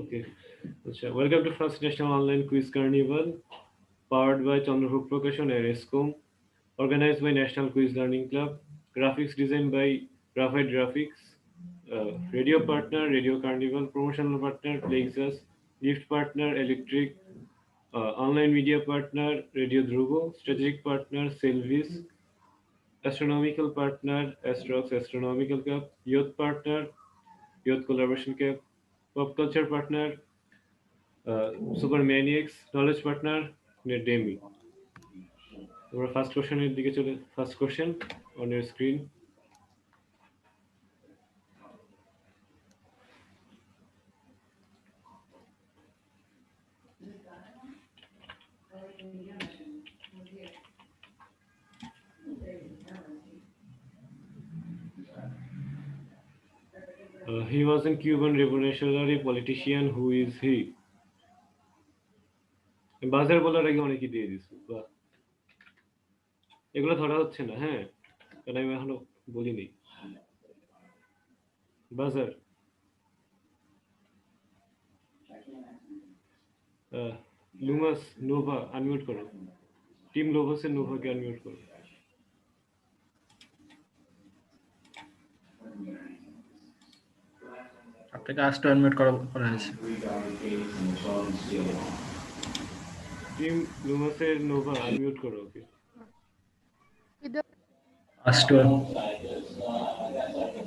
Okay. Welcome to First National Online Quiz Carnival, powered by Chandrahuk Prakashan and ESCOM, organized by National Quiz Learning Club, graphics designed by Graphite Graphics, radio partner Radio Carnival, promotional partner Plexus, gift partner Electric, online media partner Radio Dhruvo, strategic partner Selvis, astronomical partner Astrox Astronomical Cup, youth partner Youth Collaboration Cup, pop culture partner super maniacs knowledge partner ডেমি আমরা first কোশ্চেনের দিকে চলে first question on your screen he was a Cuban revolutionary politician who is he বাজার বলার আগে অনেকই দিয়ে দিস বাহ এগুলো ধরা হচ্ছে না হ্যাঁ কারণ আমি এখনো বলিনি বাজার লুমাস নোভা আনমিউট করো টিম লোভাসের নোভাকে আনমিউট করো আপনাকে আজ আনমিউট করা হয়েছে টিম লুমাসের নোভা আনমিউট করো ওকে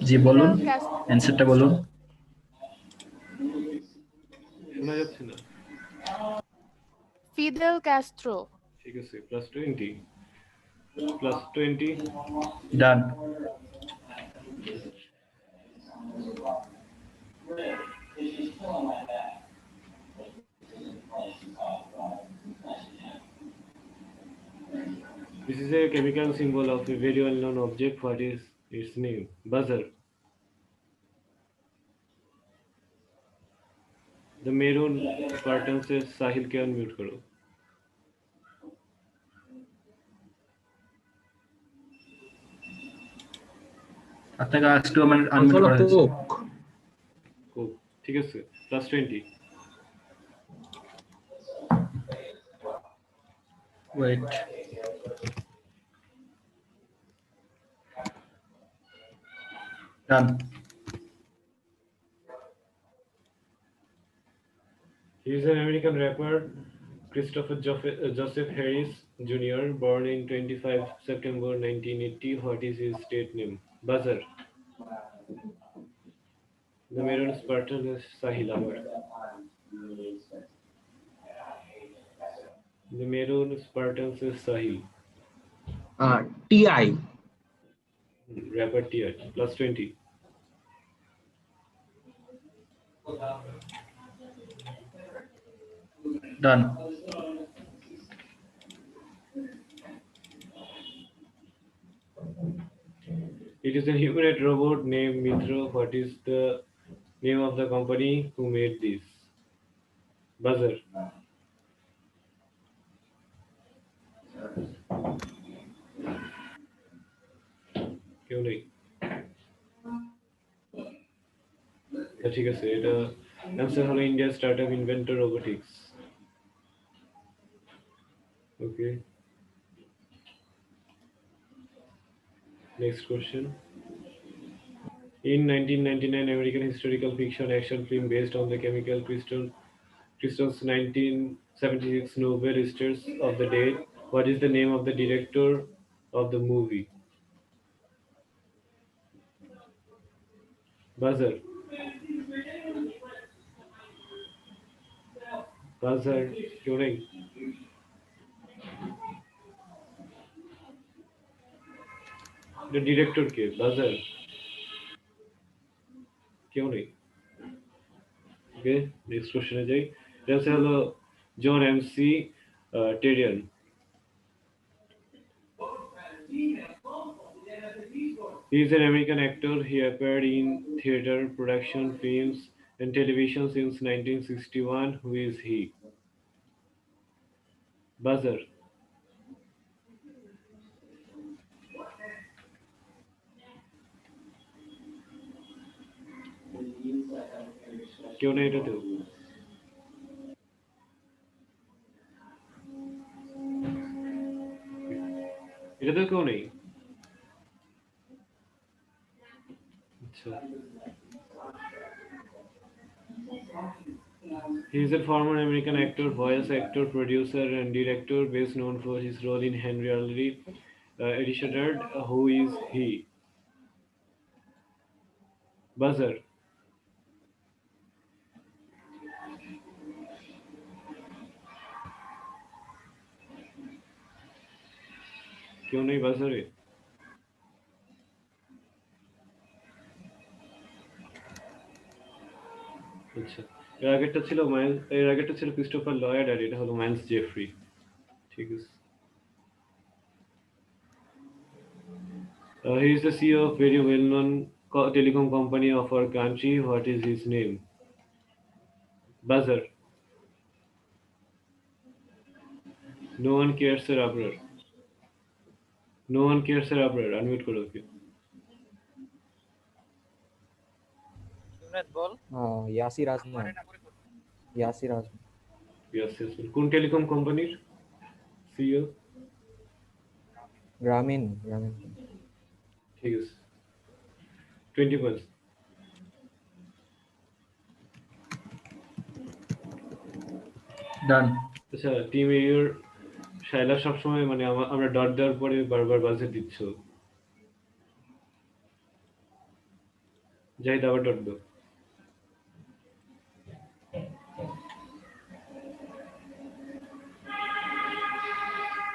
জি বলুন অ্যানসারটা বলুন শোনা যাচ্ছে না ফিদেল ক্যাস্ট্রো ঠিক আছে +20 ডান This is a chemical symbol of a very well-known object. What is its name? Buzzer. The maroon Spartan says Sahil के unmute करो. আপনাকে আজ আনমিউট করা হয়েছে Cool. ঠিক আছে +20 wait done he is an American rapper Christopher Joseph Harris Jr. born in 25 September 1980. What is his state name? Buzzer. The maroon Spartan is Sahil Amar. The maroon Spartans is Sahil. T.I. Rapper T.I. +20 done It is a humanoid robot named Mithra. What is the name of the company who made this? Buzzer. কেউ নেই ঠিক আছে এটা answer হলো India startup inventor robotics okay Next question. In 1999, American historical fiction action film based on the chemical crystals 1976 Nobel Laureates of the Dead. What is the name of the director of the movie? Buzzer. Buzzer. क्यों नहीं? The director के Buzzer. क्यों नहीं? Okay, next question है जाई. जैसे hello John MC Terian. He is an American actor. He appeared in theater, production, films, and television since 1961. Who is he? Buzzer. क्यों नहीं रहते हो তো কেউ নেই। আচ্ছা, he is a former American actor, voice actor, producer, and director, best known for his role in Henry Allery Richard. Who is he? Buzzer. কেউ নেই বাজারে? আচ্ছা, এর আগেরটা ছিল ক্রিস্টোফার লয়েড, আর এটা হলো মাইলস জেফ্রি। ঠিক আছে। He is the CEO of very well-known telecom company of our country. What is his name? Buzzer. No one cares, sir, Abrar. No one cares, sir, Abrar. Unmute করো okay. Yasir Azman. Yasir Azman. Yes, yes. কোন telecom কোম্পানির CEO? Grameen. ঠিক আছে। 20 points. Done. আচ্ছা, team এর শাইলা সবসময় মানে আমরা ডট দেওয়ার পরে বারবার বাজে দিচ্ছ। জাহিদ আবার ডট দাও।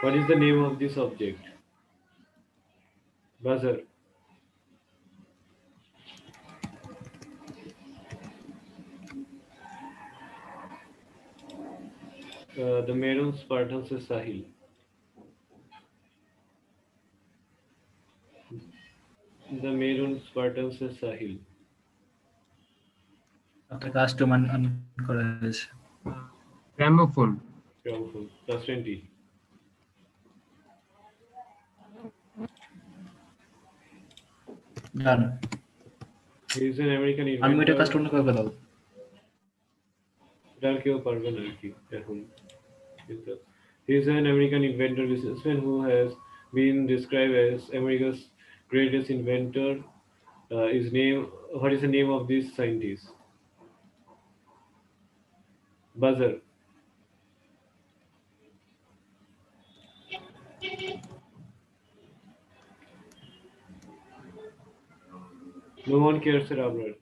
What is the name of this object? Buzzer. The Maroon Spartans is Sahil. The Maroon Spartans is Sahil. আপনার কাস্টমার অন করা হয়েছে। Gramophone. Gramophone. Plus 20. Done. He is an American আমি এটা inventor. কাস্টমার করে দাও। এটা আর কেউ পারবে না আর কি এখন। He is an American inventor businessman who has been described as America's greatest inventor. What is the name of this scientist? Buzzer. No one cares, sir, Abrar.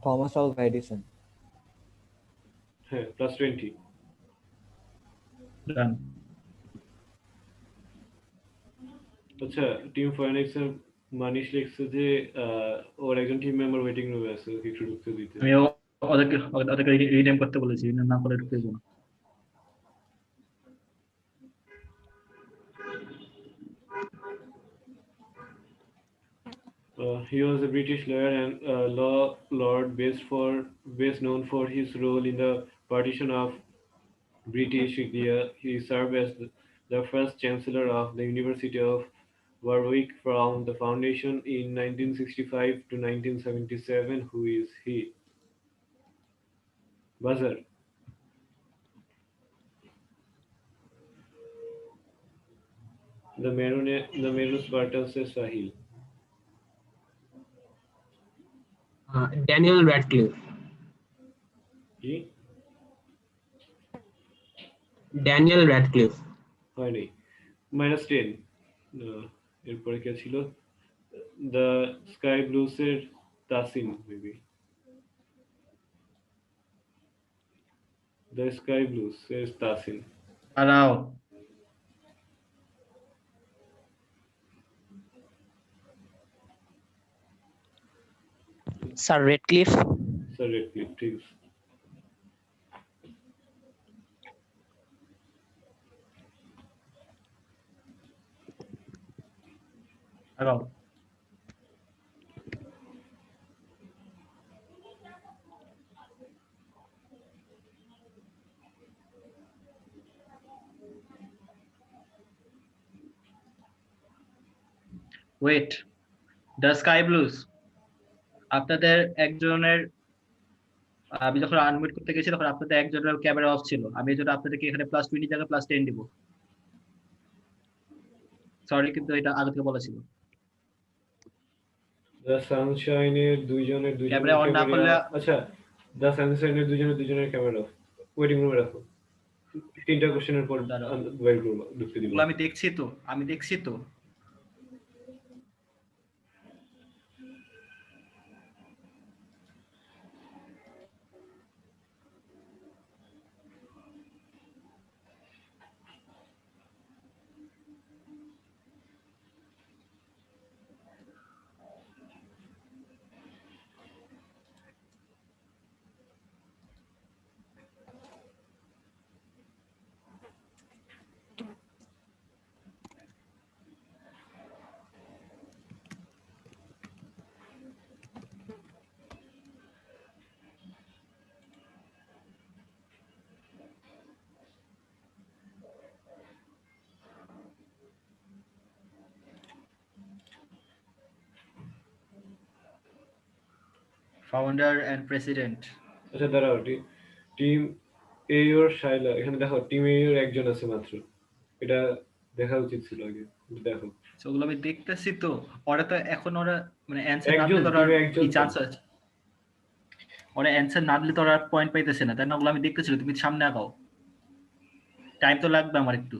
Thomas Alva Edison. Plus 20. Done. আচ্ছা, team ফরেনিক্সের Manish লিখছে যে ওর একজন team member waiting রুমে আছে, ওকে একটু ঢুকতে দিতে। আমি ওদেরকে রিনেম করতে বলেছি, না করে ঢুকতে দেবো না। He was a British lawyer and law lord best known for his role in the partition of British India. He served as the first Chancellor of the University of Warwick from the foundation in 1965 to 1977. Who is he? Buzzer. The Maroon Spartans is Sahil. Daniel Radcliffe. কি? Daniel Radcliffe. হয়নি। -10। এরপরে কে ছিল? The sky ব্লুসের Tasin maybe. The sky blues এর তাসিন। দাঁড়াও। Sir Radcliffe. Sir Radcliffe, ঠিক আছে। দাঁড়াও। ওয়েট, দ্য স্কাই ব্লুজ আপনাদের একজনের আমি যখন আনমিউট করতে গেছি তখন আপনাদের একজনের ক্যামেরা অফ ছিল, আমি এই জন্য আপনাদেরকে এখানে +20 জায়গায় +10 দিব। সরি, কিন্তু এটা আগে থেকে বলা ছিল। দ্য সানশাইনের দুইজনের ক্যামেরা অন না ক্যামেরা, করলে আচ্ছা দ্য সানশাইনের দুইজনের ক্যামেরা ওয়েটিং রুমে রাখো, 3টা কোশ্চেনের পর দাঁড়াও, বাইর করবো, ঢুকতে দিব। ওগুলো আমি দেখছি তো। Founder and president. আচ্ছা দাঁড়াও, টিম এ ওর শাইলা, এখানে দেখো টিম এ ওর একজন আছে মাত্র, এটা দেখা উচিত ছিল আগে, দেখো ওগুলো আমি দেখতেছি তো। ওরা তো এখন ওরা মানে অ্যানসার না একজন, দিলে তো ওরা টিমে একজন কি তো। চান্স আছে? ওরা অ্যানসার না দিলে তো ওরা পয়েন্ট পাইতেছে না, তাই না? ওগুলো আমি দেখতেছি, তুমি সামনে আগাও, টাইম তো লাগবে আমার একটু।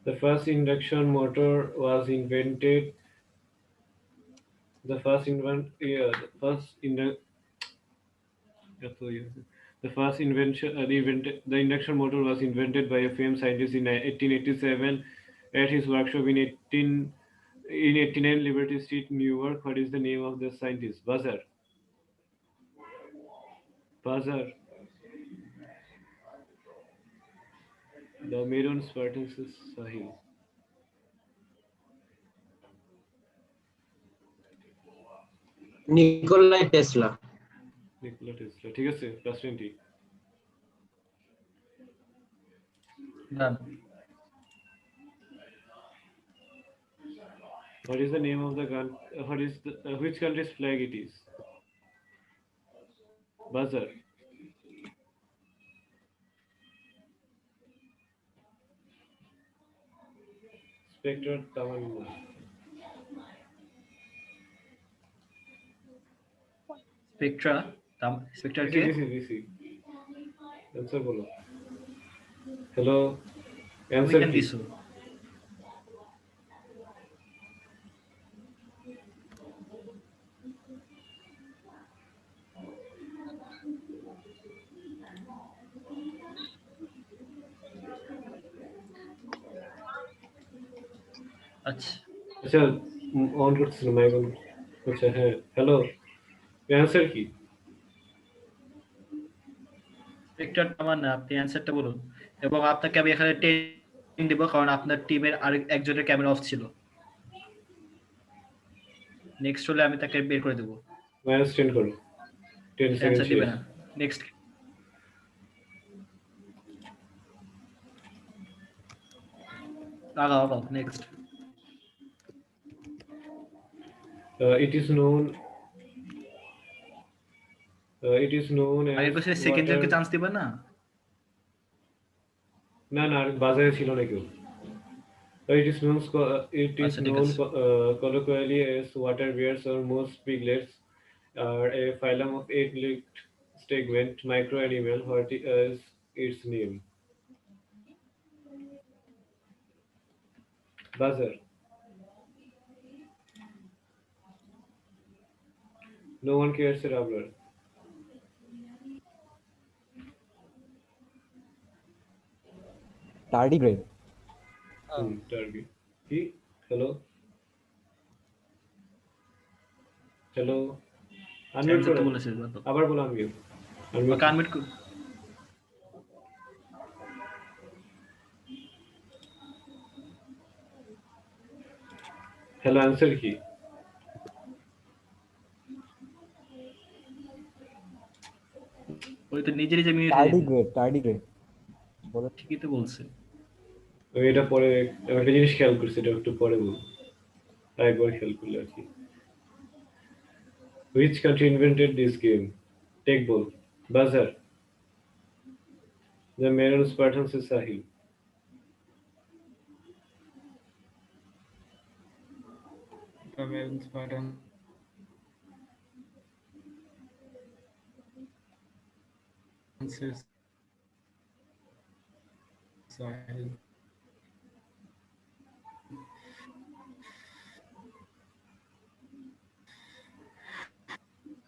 The first induction motor was invented. The first invent, yeah, the first indu- the first invention, the induction motor was invented by a famed scientist in 1887 at his workshop in 1889 Liberty Street, Newark. What is the name of the scientist? Buzzer. Buzzer. The Meron Spartacus Sahil. Nikolai Tesla. Nikola Tesla. ঠিক আছে, +20. ডান। What is the name of the gun? What is the which country's flag it is? Buzzer. Spectre Tamanna. Spectra K? DC. Answer বলো। Hello. তুমি Answer কেন কি? দিছো? আচ্ছা, আচ্ছা on করতেছিল মাইক অন। আচ্ছা হ্যাঁ, হ্যালো, অ্যান্সার কি? স্পেক্ট্রা আমার না, আপনি অ্যানসারটা বলুন। এবং আপনাকে আমি এখানে 10 দিব, কারণ আপনার টিমের আরেক একজনের ক্যামেরা অফ ছিল। নেক্সট হলে আমি তাকে বের করে দেবো। -10 করো, 10 সেকেন্ড অ্যানসার দিবে শেষ। না। নেক্সট। আগাও নেক্সট। It is known আগে as কোশ্চেনে সেকেন্ড water. জনকে চান্স দিবেন না? না আর বাজারে ছিল না কেউ। It is আচ্ছা, ঠিক আছে। colloquially as water bears or most piglets are a phylum of 8-legged segment microanimal. What is its name? Buzzer. No one cares a rubber. Tardigrade. Turkey. কি? হ্যালো আনমিউট অ্যানসার করো, তো বলেছে। আবার বলো unmute. Unmute. ওকে unmute কর। Hello, answer কি? ওই তো নিজে নিজে মিউট হয়ে যেত। টার্ডিগ্রেড বলে। ঠিকই তো বলছে। আমি এটা পরে আমি একটা জিনিস খেয়াল করছি, এটা একটু পরে বলবো। আরেকবার খেয়াল করলে আর কি। Which country invented this game? Take ball. Buzzer. The Maroon Spartans is Sahil. The Maroon Spartans is Sahil.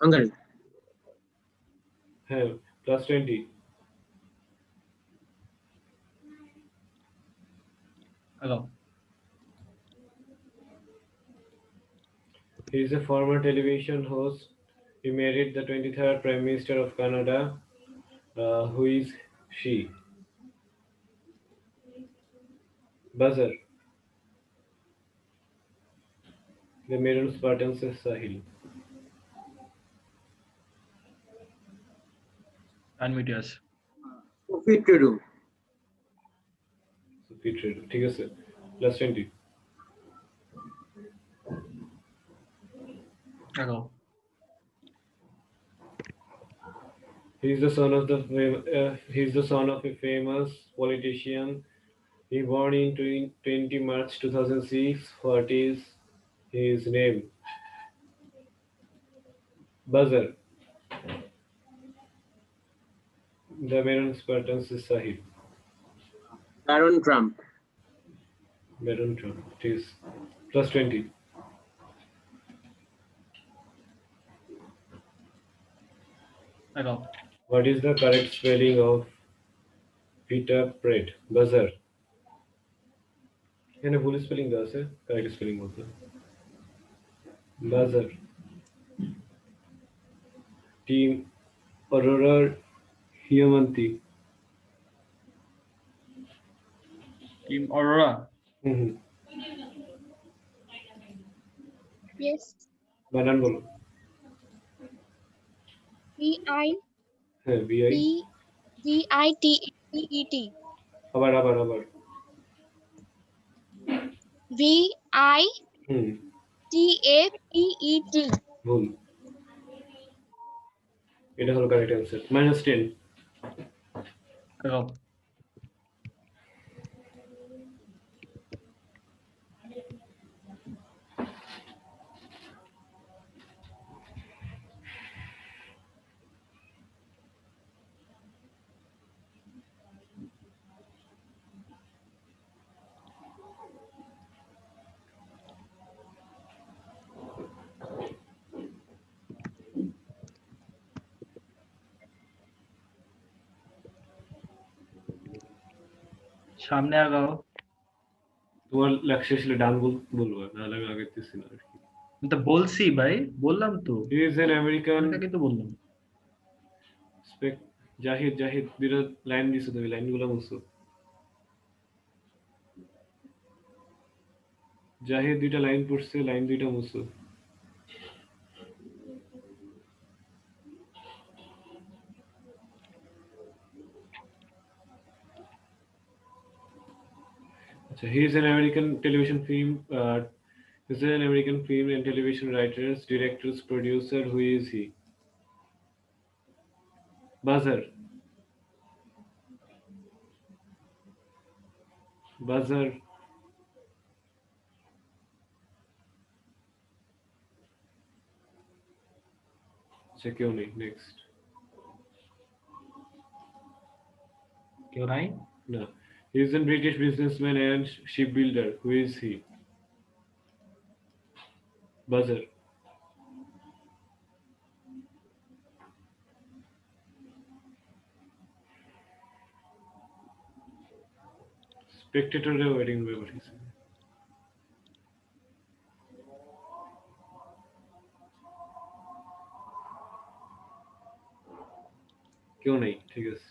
Hungary. হ্যাঁ, +20. আগাও। He is a former television host. He married the 23rd Prime Minister of Canada. Who is she? Buzzer. The Maroon Spartans is Sahil. Unmute আছে। Sophie Trudeau. So, Peter. ঠিক আছে। +20. আগাও। He is the son of a famous politician. He born in 20 March 2006. What is his name? Buzzer. The Maroon Spartans is Sahil. Donald Trump. Maroon Trump. It is +20. আগাও। What is the correct spelling of pita bread? Buzzer. এখানে ভুল spelling দেওয়া আছে, correct spelling বলতে। Buzzer. Team Aurora Hiyamanti. Team Aurora. হুম। Yes. বানান বলো। VI হ্যাঁ, VI. VITEET. আবার। VITAPET. হুম, ভুল। এটা হলো কারেক্ট অ্যান্সার। -10. আগাও। সামনে আগাও। তোমার লেখা শেষ হলে ডান বলবো, নাহলে আমি আগাইতেছি না আর কি। আমি তো বলছি ভাই, বললাম তো। He is an American এটাকে তো বললাম। জাহিদ দুটো লাইন দিছো, তুমি লাইনগুলো মুছো। জাহিদ দুইটা লাইন পড়ছে, লাইন দুইটা মুছো। আচ্ছা, he is an American film and television writer, director, producer. Who is he? Buzzer. আচ্ছা, কেউ নেই। নেক্সট। কেউ নাই। No. He is a British businessman and shipbuilder. Who is he? Buzzer. Spectator waiting by what he said. কেউ নাই, ঠিক আছে।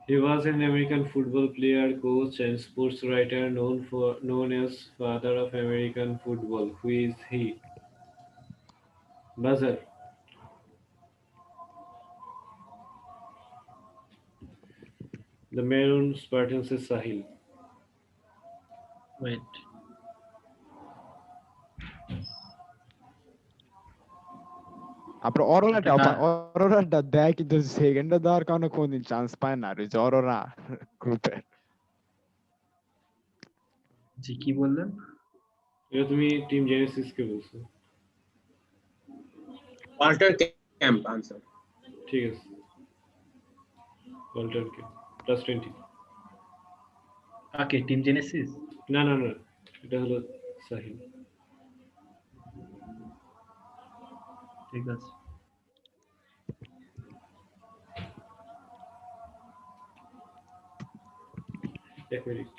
He was an American football player, coach, and sports writer known as father of American football. Who is he? Buzzer. The Maroon Spartans is Sahil. Wait, আপনার অরোরাটা দেয়, কিন্তু সেকেন্ডে দেওয়ার কারণে কোনদিন চান্স পায় না। আর ওই যে অরোরা গ্রুপে জি কি বললেন? এটা তুমি টিম জেনেসিসকে বলছো। Walter Camp answer. ঠিক আছে, ওয়াল্টারকে +20। কাকে? Team Genesis? না না না, এটা হলো সাহিল। ঠিক আছে। এক মিনিট।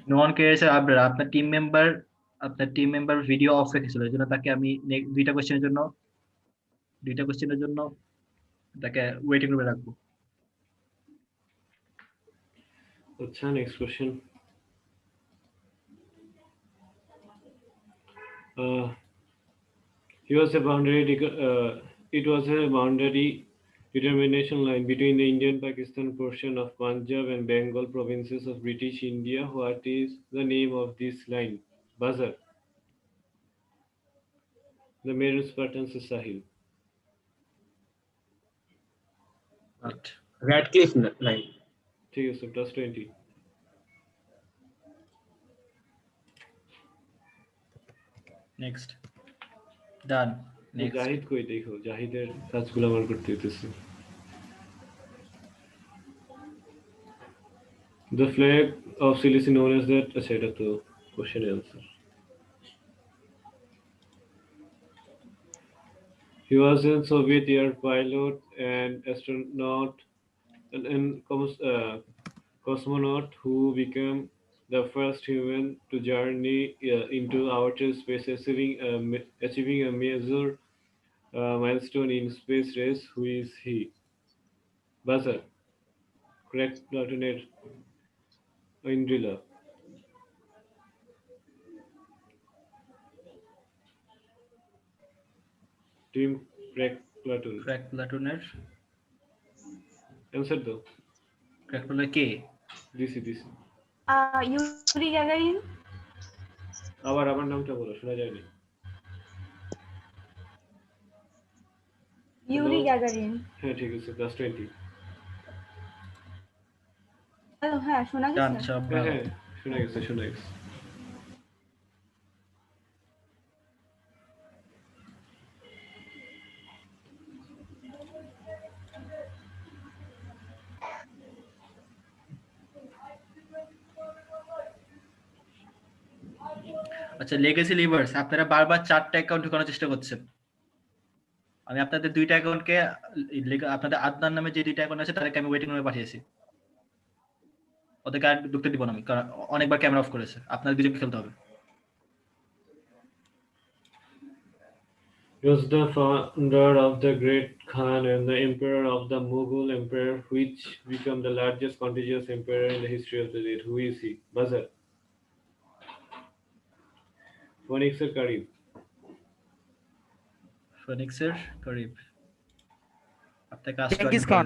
নো ওয়ান কেয়ার্স এর আবরার, আপনার টিম মেম্বার ভিডিও অফ রেখেছিল, এই জন্য তাকে আমি দুইটা কোশ্চেনের জন্য তাকে ওয়েটিং রুমে রাখবো। আচ্ছা, next question. It was a boundary determination line between the Indian-Pakistan portion of Punjab and Bengal provinces of British India. What is the name of this line? Buzzer. The Maroon Spartans is Sahil. Radcliffe line. ঠিক আছে, +20। Next, ডান। Next, Zahid কই? দেখো, জাহিদের কাজগুলো আমার করতে হইতেছে। The flag of Sicily known as that. আচ্ছা, এটা তো question answer. He was a Soviet air pilot and astronaut and cosmonaut who became the first human to journey into outer space, achieving a major milestone in space race. Who is he? Buzzer. Correct, Lieutenant Indrila. Team Crack Platoon. Crack প্লাটুনের Answer though. Crack প্লাটুনের কে? This. Yuri Gagarin. আবার আমার নামটা বলো, শোনা যায়নি। Yuri Gagarin. হ্যাঁ, ঠিক আছে, +20। হ্যাঁ, শোনা ডান, গেছে। সব হ্যাঁ ভালো। হ্যাঁ, শোনা গেছে। আচ্ছা, লেগেসি লিভার্স, আপনারা বারবার 4টা অ্যাকাউন্ট ঢোকানোর চেষ্টা করছেন। আমি আপনাদের 2টা অ্যাকাউন্টকে, আপনাদের আদনান নামে যে 2টা অ্যাকাউন্ট আছে তাদেরকে আমি ওয়েটিং রুমে পাঠিয়েছি। ওদেরকে আর ঢুকতে দিব না আমি, কারণ অনেকবার ক্যামেরা অফ করেছে। আপনাদের দুজনকে খেলতে হবে। He was the founder of the Great Khan and the emperor of the Mughal Empire, which became the largest contiguous empire in the history of the state. Who is he? Buzzer. Phoenixer Karib. ফিনিক্সের করিব। আপনাকে Genghis Khan.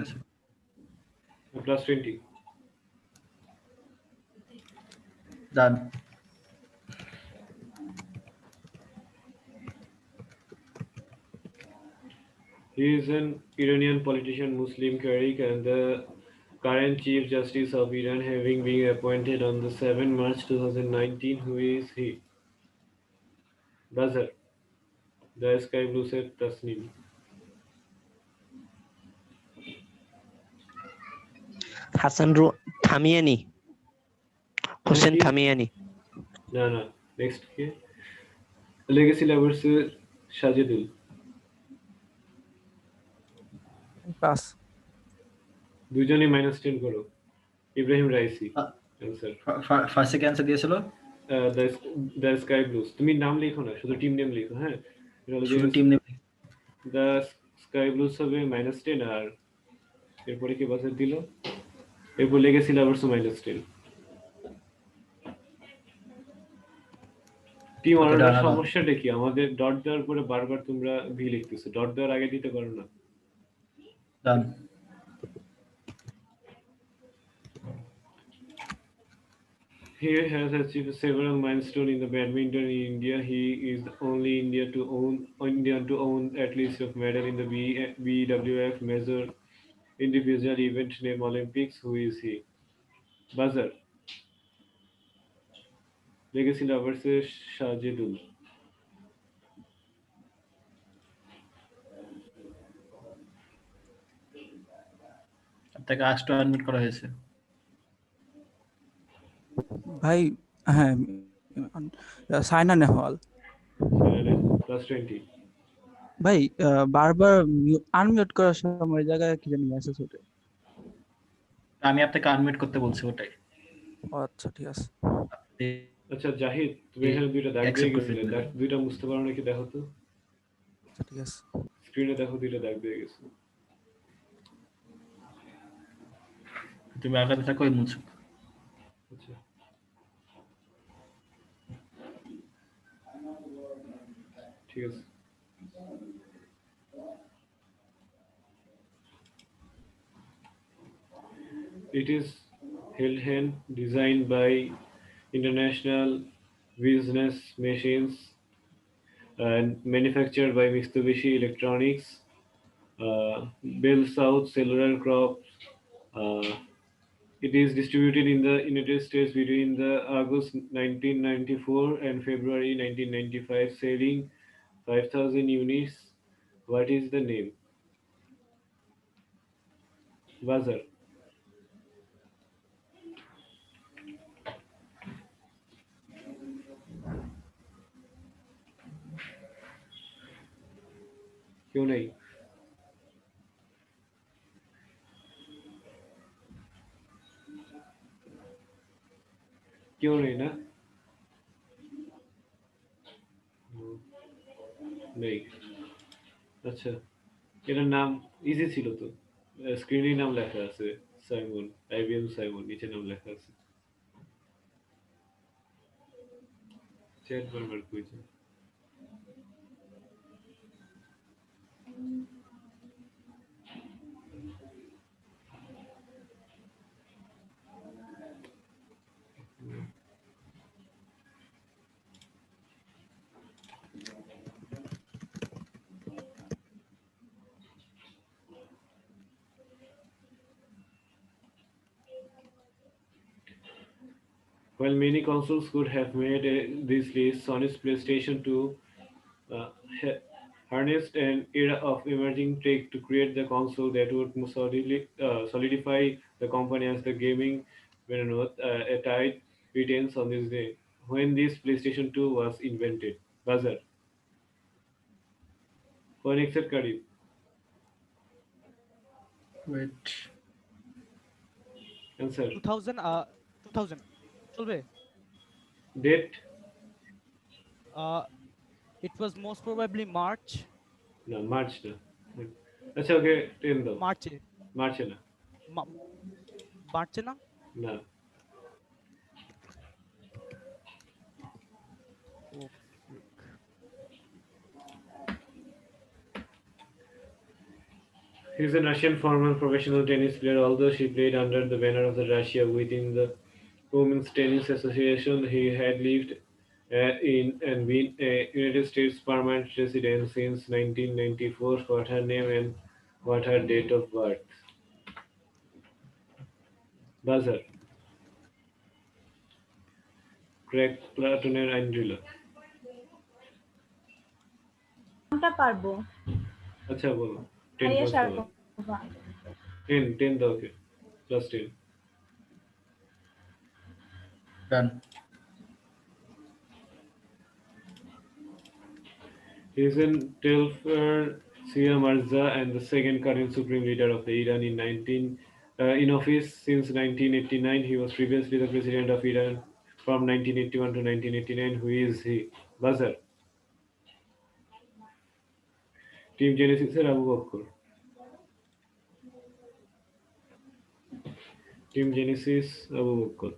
+20। Done. He is an Iranian politician, Muslim cleric, and the current Chief Justice of Iran, having been appointed on the 7 March 2019. Who is he? Buzzer. The Sky Blue said Tasneem. Hasan Thamiyani Hossain কি? থামিয়ানি না না, next কে? Legacy লাভার্সের Sajedul. Pass. দুজনেই -10 করো। Ebrahim Raisi answer. ফার্স্টে কি answer দিয়েছিল? The sky blues. তুমি নাম লিখো না, শুধু টিম নেম লিখো। হ্যাঁ, শুধু team name. The sky blues হবে -10 আর এরপরে কি বাজার দিল? এরপর লেগেসি লাভার্সও -10। টিম অর্ডার সমস্যাটা কি? আমাদের ডট দেওয়ার পরে বারবার তোমরা ভি লিখতেছো। ডট দেওয়ার আগে দিতে পারো না? ডান। He has achieved several milestones in the badminton in India. He is the only Indian to own at least of medal in the BWF major individual event named Olympics. Who is he? Buzzer. Legacy lovers Shahjedul. আপনাকে আষ্ট unmute করা হয়েছে। ভাই হ্যাঁ সাইনা নেহওয়াল। +20 ভাই বারবার unmute করার সময় জায়গায় কি জানি মেসেজ ওঠে। আমি আপনাকে আনমিউট করতে বলছি ওটাই। আচ্ছা ঠিক আছে। আচ্ছা জাহিদ, তুমি এখানে দুইটা দাগ দিয়ে গেছিলে, দুইটা মুছতে পারো নাকি দেখো তো? আচ্ছা ঠিক আছে। স্ক্রিনে দেখো দুইটা দাগ দিয়ে গেছে। তুমি আগাতে থাকো এই মুছো। আচ্ছা ঠিক আছে। It is held hand designed by International Business Machines and manufactured by Mitsubishi Electronics, Bell South Cellular Corp. It is distributed in the United States between the August 1994 and February 1995, selling 5,000 units. What is the name? Buzzer. क्यों नहीं? क्यों नहीं ना? नहीं। আচ্ছা, এটার নাম easy ছিল তো। স্ক্রিনে নাম লেখা আছে সাইমন, আইবিএম সাইমন, নিচে নাম লেখা আছে। চ্যাট বারবার কইছে। While many consoles could have made this list, Sony's PlayStation 2 harnessed an era of emerging tech to create the console that would solidify the company as the gaming behemoth. A tide retains on this day when this PlayStation 2 was invented. Buzzer. One except Karib. Wait. Answer. 2000 চলবে? Date? It was most probably March. No, March না। আচ্ছা ওকে 10 দাও। মার্চে না। মার্চে না? না। He is a Russian former professional tennis player. Although she played under the banner of the Russia within the Women's Tennis Association, he had lived in and been a United States permanent resident since 1994. What her name and what her date of birth? Buzzer. Craig Platoner Andrila. কোনটা পারবো? আচ্ছা বলো 10 মারিয়া plus বলো Sharapova. 10 দাও ওকে plus 10 done. Hisen Telfer Sia Mirza and the second current supreme leader of the Iran in office since 1989. He was previously the president of Iran from 1981 to 1989. Who is he? Buzzer. Team Genesis এর Abu Bakr. Team Genesis Abu Bakr.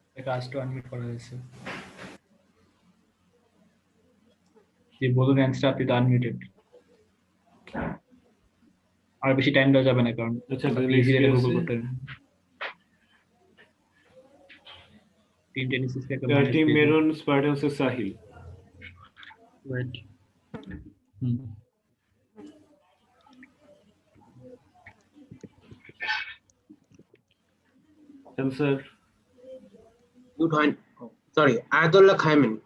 আপনাকে আজ two unmute করা হয়েছে। জি বলুন answer, আপনি তো আনমিউটেড। আর বেশি time দেওয়া যাবে না, কারণ আচ্ছা আপনি তাহলে easily কি এটা আছে? গুগল করতে পারেন। টিম টেনিসিস কে একটা মানুষ টিম দিয়ে দিন। মেরুন স্পার্টানস এর Sahil. Wait. Answer. Sorry, Ayatollah Khamenei.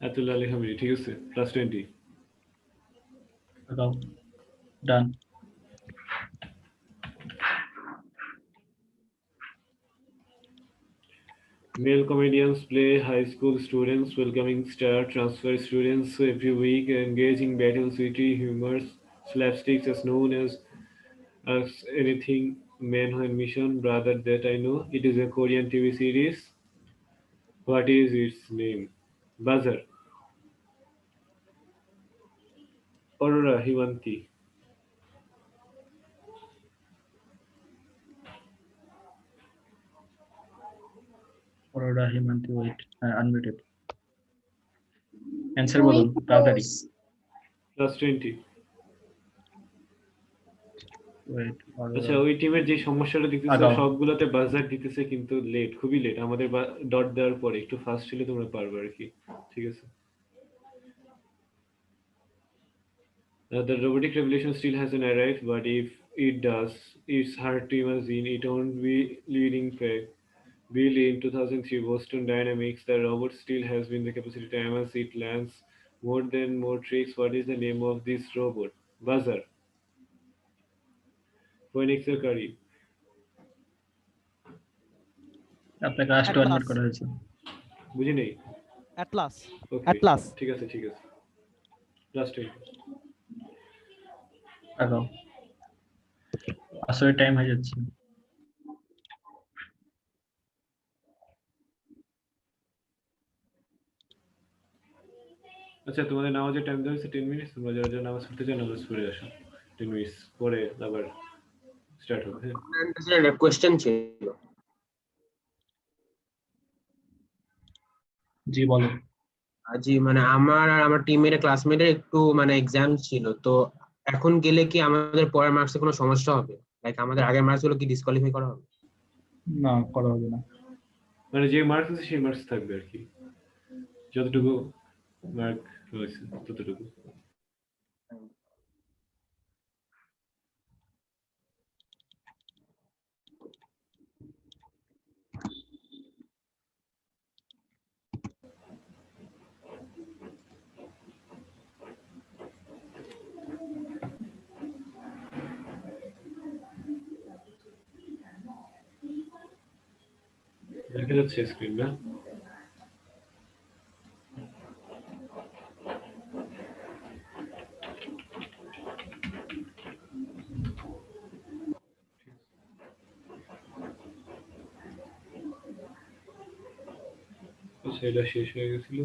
Ayatollah Ali Khamenei, ঠিক আছে plus 20 done. Male comedians play high school students, welcoming star transfer students every week, engaging battles, witty humors, slapsticks as known as anything man when mission, brother that I know. It is a Korean TV series. What is its name? Buzzer. Aurora Himanti. Aurora Himanti, wait, unmuted. Answer বলুন তাড়াতাড়ি। Plus 20. Wait, আচ্ছা ওই টিমের যে সমস্যাটা দেখতেছে আগাও। সবগুলোতে বাজার দিতেছে কিন্তু লেট, খুবই লেট। আমাদের ডট দেওয়ার পরে একটু ফাস্ট ছিল তোমরা পারবে আর কি, ঠিক আছে। The robotic revolution still hasn't arrived, but if it does, it's hard to imagine it won't be leading pack. Built in 2003 Boston Dynamics, the robot still has been the capacity to amass it lands more tricks. What is the name of this robot? Buzzer. Phoenix এর কারি। আপনাকে আজ two unmute করা হয়েছে। বুঝি নেই। Atlas. ওকে Atlas. ঠিক আছে last time আগাও, আসলে টাইম হয়ে যাচ্ছে। আচ্ছা তোমাদের নামাজের টাইম দেওয়া হয়েছে 10 মিনিট, তোমরা যারা যারা নামাজ পড়তে চাও নামাজ পড়ে আসো 10 মিনিট পরে আবার স্টার্ট হবে। একটা কোশ্চেন ছিল। জি বলো। জি মানে আমার আর আমার টিমের ক্লাসমেটের একটু মানে এক্সাম ছিল, তো এখন গেলে কি আমাদের পরের মার্কসে কোনো সমস্যা হবে? লাইক আমাদের আগের মার্কস গুলো কি ডিসকোয়ালিফাই করা হবে? না, করা হবে না। মানে যে মার্কস আছে সেই মার্কস থাকবে আর কি, যতটুকু মার্ক রয়েছে ততটুকু। দেখা যাচ্ছে স্ক্রিন না? আচ্ছা এটা শেষ হয়ে গেছিল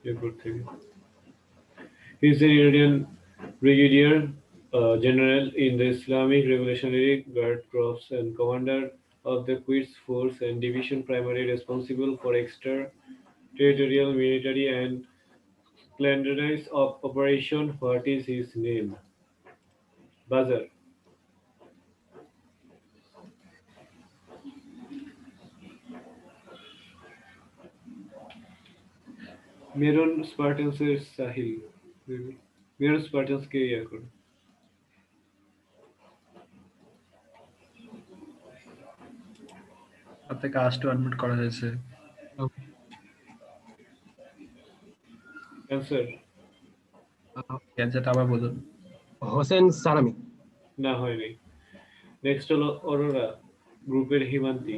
এরপর থেকে। He is an Iranian brigadier general in the Islamic Revolutionary Guard Corps and commander of the Quds Force and Division primarily responsible for extraterritorial military and clandestine operation. What is his name? Buzzer. Maroon স্পার্টানসের Sahil. Maroon স্পার্টানসকে ইয়া করো। আপনাকে আজ two unmute করা হয়েছে। Answer অ্যান্সারটা আবার বলুন। হোসেন সালামি। না, হয়নি। নেক্সট হলো অরোরা গ্রুপের হিমান্তি।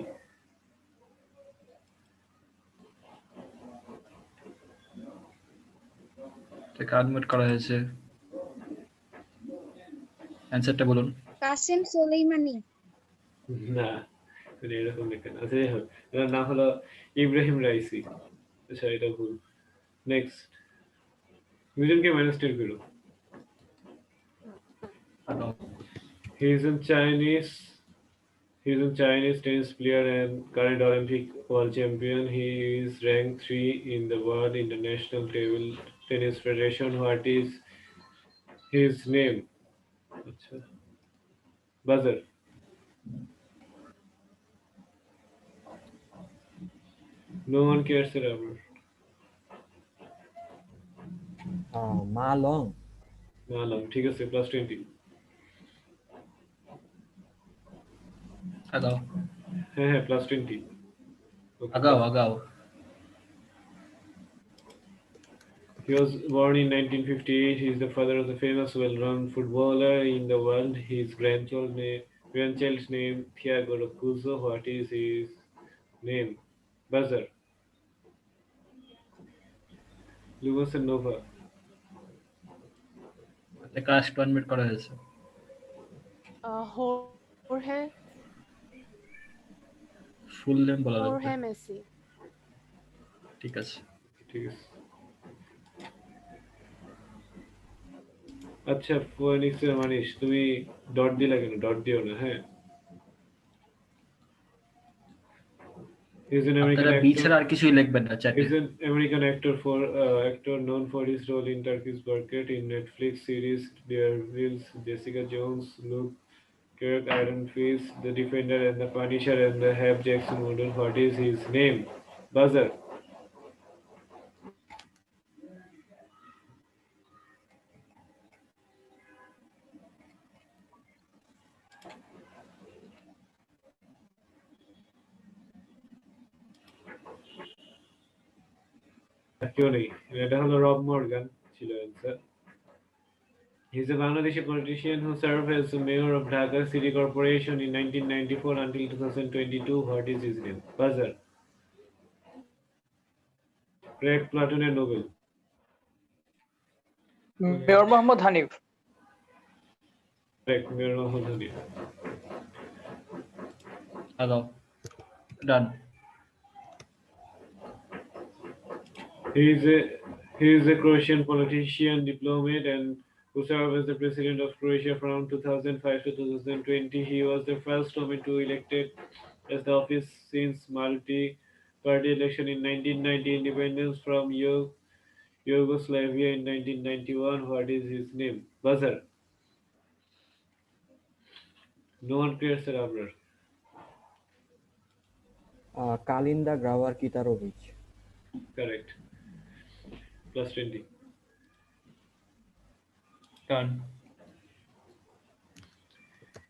তাকে আনমিউট করা হয়েছে। অ্যান্সারটা বলুন। কাসেম সোলেইমানি। না, মানে এরকম লেখা না। আচ্ছা, যাই হোক, এটার নাম হলো ইব্রাহিম রাইসি। আচ্ছা, এটা ভুল। নেক্সট, দুজনকে মাইনাস 10 করো। He is a Chinese tennis player and current Olympic world champion. He is ranked 3 in the World International Table Tennis Federation. What is his name? Achha. Buzzer. No one cares about. মা long. Malam. ঠিক আছে, +20. আগাও হ্যাঁ, +20. আগাও। He was born in 1958. He is the father of the famous well-known footballer in the world. His grandchild's name Thiago Roccuzzo. What is his name? Buzzer. Lucas and Nova. তাকে last unmute করা হয়েছে। Jorge full name বলা লাগবে। Messi. ঠিক আছে। আচ্ছা, ফোনিক্সের মানিস, তুমি dot দিলা কেন? ডট দিও না, হ্যাঁ। He's an American আপনারা বি actor. ছাড়া আর কিছুই লিখবেন না চ্যাটে। He's an American actor known for his role in Turkish Bucket in Netflix series Daredevil, Jessica Jones, Luke Kirk, Iron Fist, The Defender, and The Punisher, and the Hap Jackson model. What is his name? Buzzer. কেউ নেই। এটা হলো রব Morgan ছিল answer. He's a Bangladeshi politician who served as the mayor of Dhaka City Corporation in 1994 until 2022. What is his name? Buzzer. Craig Platoner Nobel. Mayor Mohammad Hanif. Correct, Mayor Mohammad Hanif. আগাও। ডান। He is a Croatian politician, diplomat, and who served as the president of Croatia from 2005 to 2020. He was the first woman to elected as the office since multi-party election in 1990, independence from Yugoslavia in 1991. What is his name? Buzzer. No one cares about. কালিন্দা গ্রাভার কিতারোভিচ। Correct. +20. Done.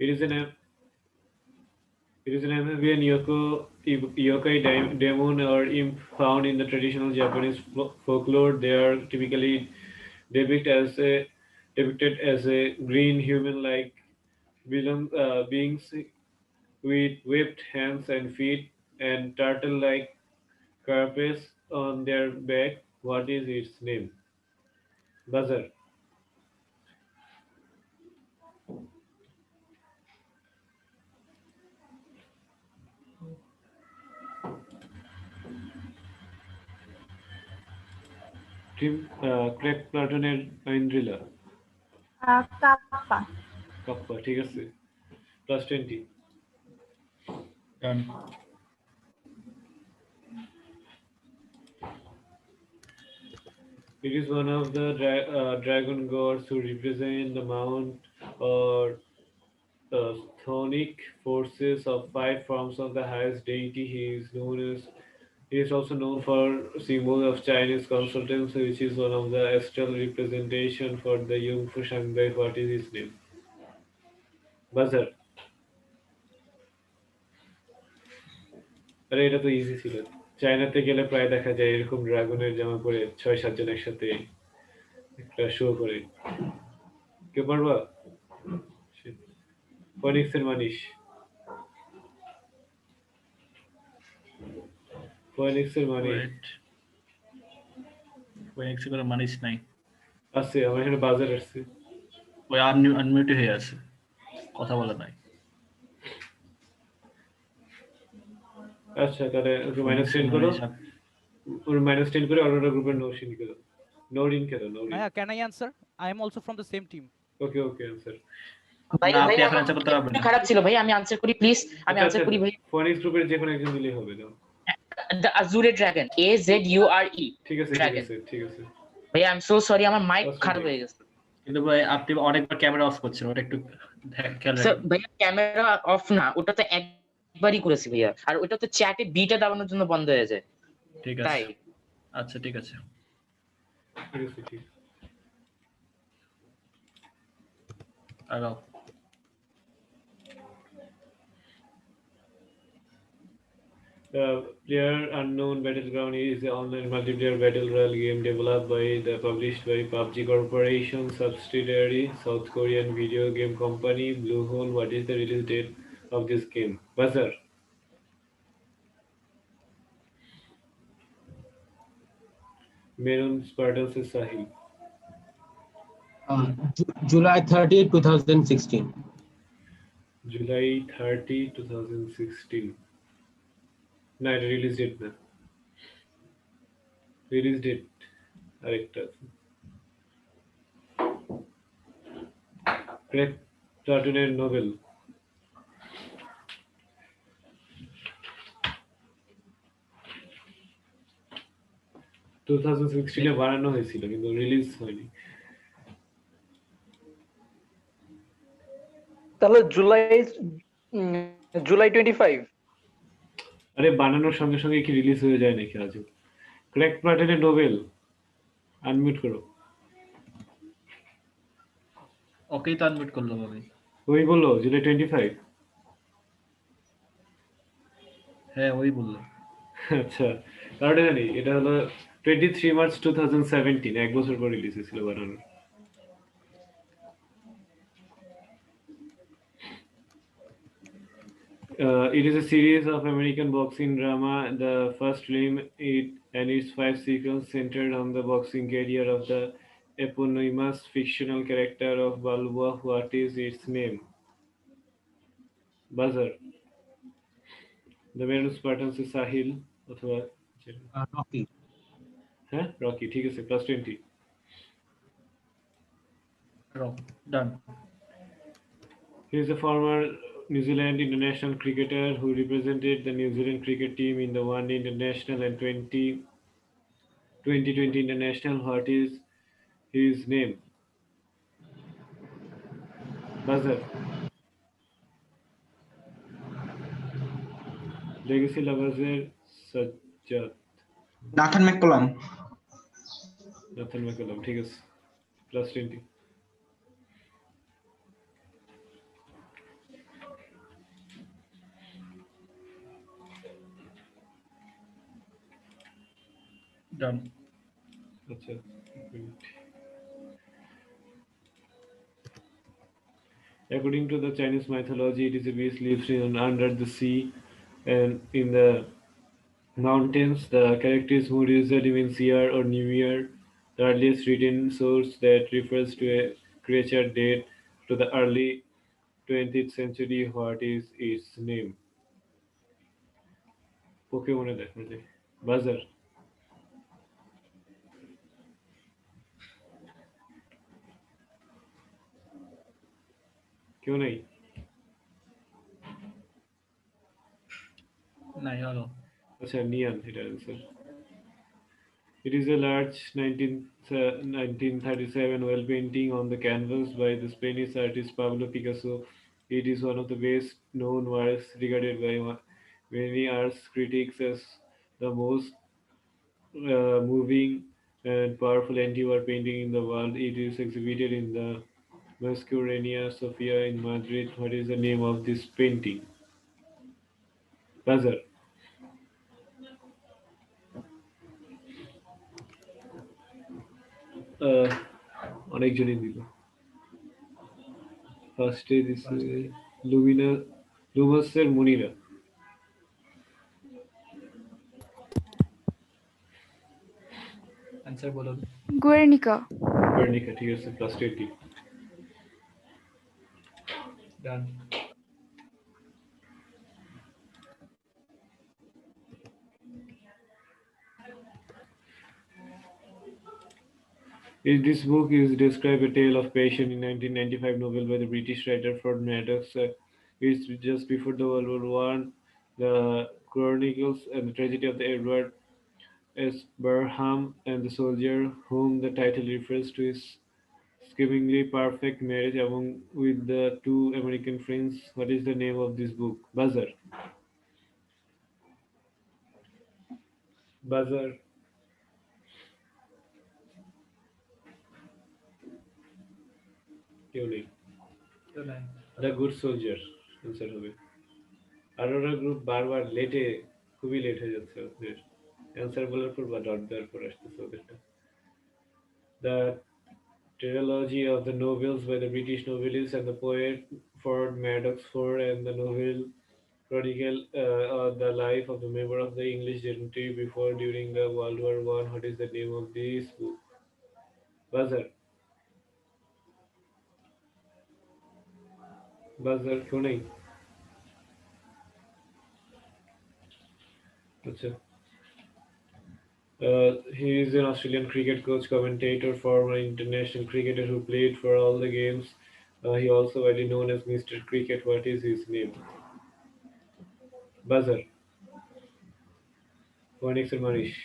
It is an amphibian yokai demon or imp found in the traditional Japanese folklore. They are typically depicted as a green human-like beings with webbed hands and feet and turtle-like carapace on their back. What is its name? Buzzer. Craig Platoner Indrila. Kappa. Kappa, ঠিক আছে। +20. Done. It is one of the dragon gods who represent the mount or chthonic forces of 5 forms of the highest deity. He is also known for symbol of Chinese consultancy, which is one of the astral representation for the Yungfu Shanghai. What is his name? Buzzer. আরে এটা তো easy ছিল। চায়নাতে গেলে প্রায় দেখা যায় এরকম ড্রাগনের জামা পরে 6-7 জন একসাথে একটা শো করে। কে পারবা? ফনিক্সের মানিশ। ফনিক্সের মানিশ ওয়েট ফোনিক্স করে মানিস নাই, আছে, আমার এখানে বাজার আসছে। ওই আনমিউট হয়ে আছে, কথা বলা নাই। আচ্ছা তাহলে ওকে মাইনাস ফোনিক্সের 10 করো, মানিস ওর মাইনাস 10 করে অরোরা গ্রুপের নৌশিন করো। নৌরিন খেলো, Nourin. Maya, can I answer? I am also from the same team. Okay okay answer. ভাই না, ভাই আপনি এখন আমার আনসার করতে পারবেন না। খারাপ ছিল ভাই, আমি আনসার করি প্লিজ, আমি আনসার করি ভাই। ফনিক্স গ্রুপের যে কোনো একজন দিলেই হবে না। The azure dragon, AZURE। ঠিক আছে ঠিক আছে ঠিক আছে। ভাই আই এম সো সরি, আমার মাইক খারাপ হয়ে গেছে। কিন্তু ভাই আপনি অনেকবার ক্যামেরা অফ করছেন, ওটা একটু খেয়াল স্যার রাখবেন। ভাইয়া ক্যামেরা অফ না, ওটা তো একবারই করেছি ভাইয়া, আর ওটা তো চ্যাটে বিটা দাবানোর জন্য বন্ধ হয়ে যায়। ঠিক তাই আছে, আচ্ছা ঠিক আছে। ঠিক আছে ঠিক। আগাও। PlayerUnknown Battleground is an online multiplayer battle royale game developed by the published by PUBG Corporation subsidiary South Korean video game company Bluehole. What is the release date of this game? Buzzer. Meron Spartans is Sahil. July 30, 2016. July 30, 2016. না এটা release date না, release date আরেকটা আছে। Crack প্লাটুনের Nobel. 2016 বানানো হয়েছিল কিন্তু release হয়নি। তাহলে জুলাই 25। আরে বানানোর সঙ্গে সঙ্গে কি রিলিজ হয়ে যায় নাকি আজও? ক্র্যাক প্লাটুনের নোবেল। আনমিউট করো। ওকেই তো আনমিউট করলো ভাই। ওই বললো জুলাই 25। হ্যাঁ ওই বললো। আচ্ছা কারণটা জানি, এটা হলো 23 মার্চ 2017, এক বছর পর রিলিজ হয়েছিল বানানোর। It is a series of American boxing drama. The first film and its 5 sequels centered on the boxing career of the eponymous fictional character of Balboa. What is its name? Buzzer. The Meron Spartans is Sahil অথবা Rocky. হ্যাঁ Rocky, ঠিক আছে +20। Done. He is a former New Zealand international cricketer who represented the New Zealand cricket team in the One Day International and 2020 International. What is his name? Buzzer. Legacy Lovers-এর Sajjad. Nathan McCullum. Nathan McCullum, ঠিক আছে +20। Done. আচ্ছা According to the Chinese mythology, it is a beast lives under the sea and in the mountains. The character's mood usually means year or new year. The earliest written source that refers to a creature date to the early 20th century. What is its name? Pokemon definitely. Buzzer. क्यों नहीं? नहीं hello. अच्छा नियन এটা answer. It is a large 1937 oil painting on the canvas by the Spanish artist Pablo Picasso. It is one of the best known works, regarded by many arts critics as the most moving and powerful anti-war painting in the world. It is exhibited in the Museo Reina Sofia in Madrid. What is the name of this painting? Buzzer. অনেকজনই দিল। ফার্স্টে দিছে লুমিনা লুমাসের Monira. Answer बोलो Guernica. Guernica, ঠিক আছে, +20। Done In this book is described a tale of passion in 1995 novel by the British writer Fred Maddox. It's just before the World War One. The chronicles and the tragedy of the Edward S. Burham and the soldier, whom the title refers to, is schemingly perfect marriage among with the two American friends. What is the name of this book? Buzzer. Buzzer. কেউ নেই। The good soldier answer হবে। Arora group বারবার লেটে, খুবই late হয়ে যাচ্ছে ওদের answer বলার পর বা ডট দেওয়ার পর আসতেছে ওদেরটা। দ্য trilogy of the novels by the British novelist and the poet Ford Madox Ford and the novel chronicle the life of the member of the English gentry before during the World War One. What is the name of this book? Buzzer. Buzzer क्यों नहीं? अच्छा। He is an Australian cricket coach, commentator, former international cricketer who played for all the games. He also widely known as Mr. Cricket. What is his name? Buzzer. Phoenix and Manish.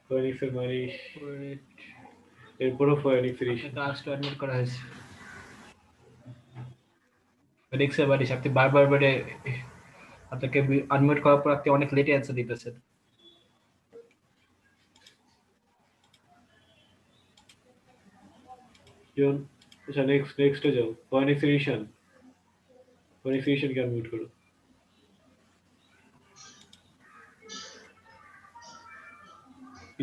Phoenix and Manish. এরপরও Phoenix এর issue। কাজটা admit করা হয়েছে ফিনিক্সের বাড়ি আপনি বারবার বারে আপনাকে আনমিউট করার পর আপনি অনেক লেটে অ্যান্সার দিতেছেন জন আচ্ছা নেক্সটে যাও। Phoenix এর ঈশান। Phoenix এর ঈশানকে আনমিউট করো।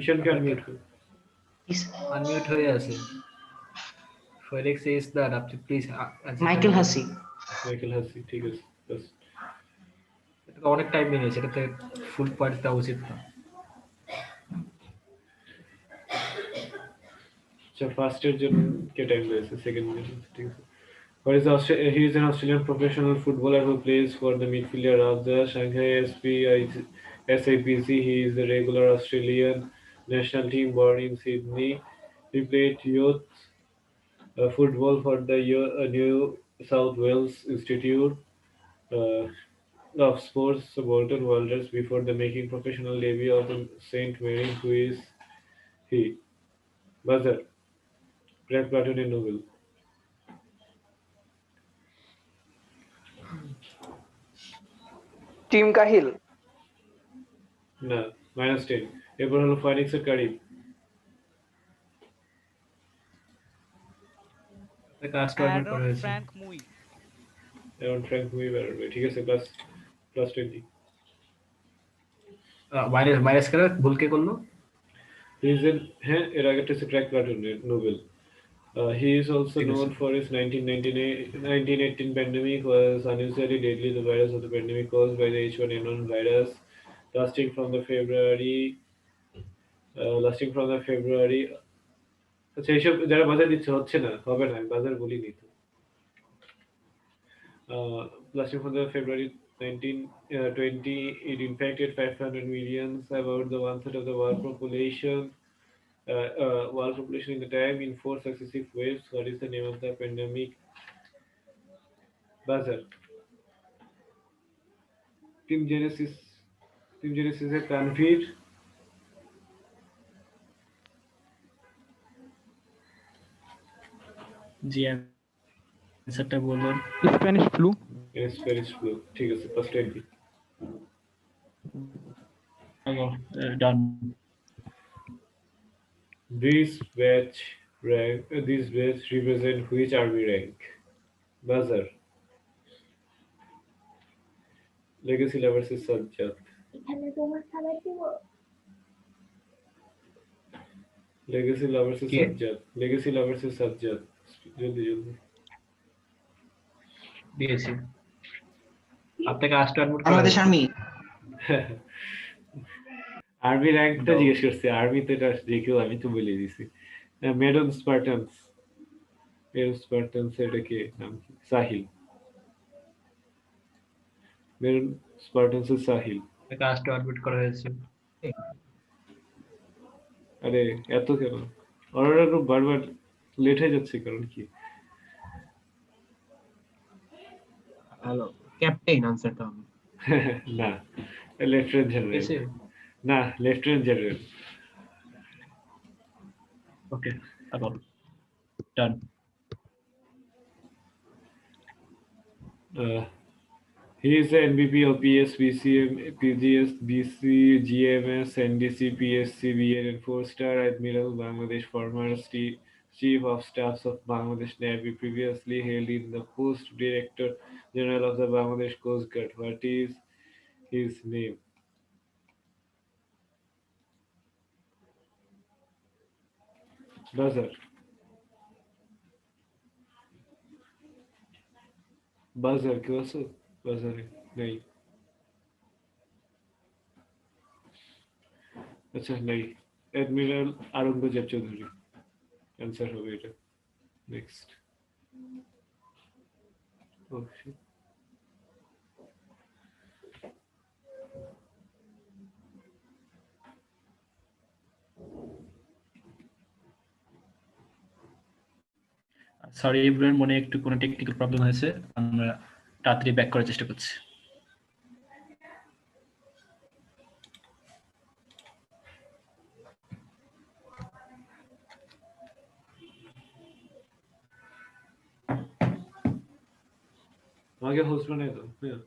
ঈশানকে আনমিউট করো। আনমিউট হয়ে আছে ফিনিক্স ইজ দ্যাট আপনি প্লিজ মাইকেল হাসি। মাইকেল হাসি, ঠিক আছে। বাস এটা তো অনেক টাইম নিয়েছে এটাতে ফুল পয়েন্ট দেওয়া উচিত না আচ্ছা ফার্স্টের জন্য কে টাইম দিয়েছে, সেকেন্ড জন্য ঠিক আছে। He is an Australian professional footballer who plays for the midfielder of the Shanghai SAPC. He is a regular Australian national team born in Sydney. He played youth football for the New South Wales Institute of Sports Bolton Wanderers before the making professional debut of St. Mary. Who is he? Buzzer. Grant Platon and Noble. Team কাহিল। না, -10। এরপর হলো ফয়েনিক্সের কারিম। Aaron Frank Mui. Aaron Frank Mui বেরোবে, ঠিক আছে, +20। Minus করে ভুল কে করলো? হ্যাঁ, এর আগেরটা হচ্ছে ক্র্যাক প্লাটুনের Nobel. He is also known for his 1918 pandemic was unusually deadly. The virus of the pandemic caused by the H1N1 virus, lasting from the February। আচ্ছা এইসব যারা বাজার দিচ্ছে হচ্ছে না, হবে না, বাজার বলিনি তো। Lasting from the February 1920, it infected 500 millions, about the one-third of the world population. World population in the time in 4 successive waves. What is the name of the pandemic? Buzzer. Team Genesis is Tanvir. জি অ্যানসারটা বলুন। Spanish flu. Spanish flu, ঠিক আছে, +20। ডান। These batch represent which army rank? Buzzer. Legacy versus Sajjad. Legacy lovers is কি? Sajjad. Legacy lovers is Sajjad. জলদি জলদি। দিয়েছি। আপনাকে আস্তে unmute করা বাংলাদেশ হয়েছে। আর্মি। আর্মি র্যাঙ্কটা No. জিজ্ঞেস করছি, আর্মি তো এটা দেখেও আমি তো বলে দিছি। মেডন স্পার্টানস, মেডন স্পার্টানস এটা কি নাম কি? সাহিল। মেডন স্পার্টানস এর সাহিল। আপনাকে আস্তে আনমিউট করা হয়েছে। আরে এত কেন? অরোরা গ্রুপ বারবার লেট হয়ে যাচ্ছে কারণ কি? হ্যালো ক্যাপ্টেন আনসারটা হবে না, লেফটেন্যান্ট জেনারেল। এসে না, লেফটেন্যান্ট জেনারেল। ওকে তারপর ডান। He is the MVP of PS, BCM, PGS, BC, GMS, NDC, PSC, BN, and 4-star Admiral Bangladesh, former Chief of Staffs of Bangladesh Navy, previously held in the post Director General of the Bangladesh Coast Guard. What is his name? Buzzer. Buzzer, কেউ আছো? Buzzer নেই। আচ্ছা নেই। Admiral Aurangzeb Chowdhury answer হবে এটা। Next. ওকে, sorry everyone, মনে একটু কোনো টেকনিক্যাল প্রবলেম হয়েছে, আমরা তাড়াতাড়ি ব্যাক করার চেষ্টা করছি। আমাকে হোস্ট বানিয়ে দাও। হ্যাঁ,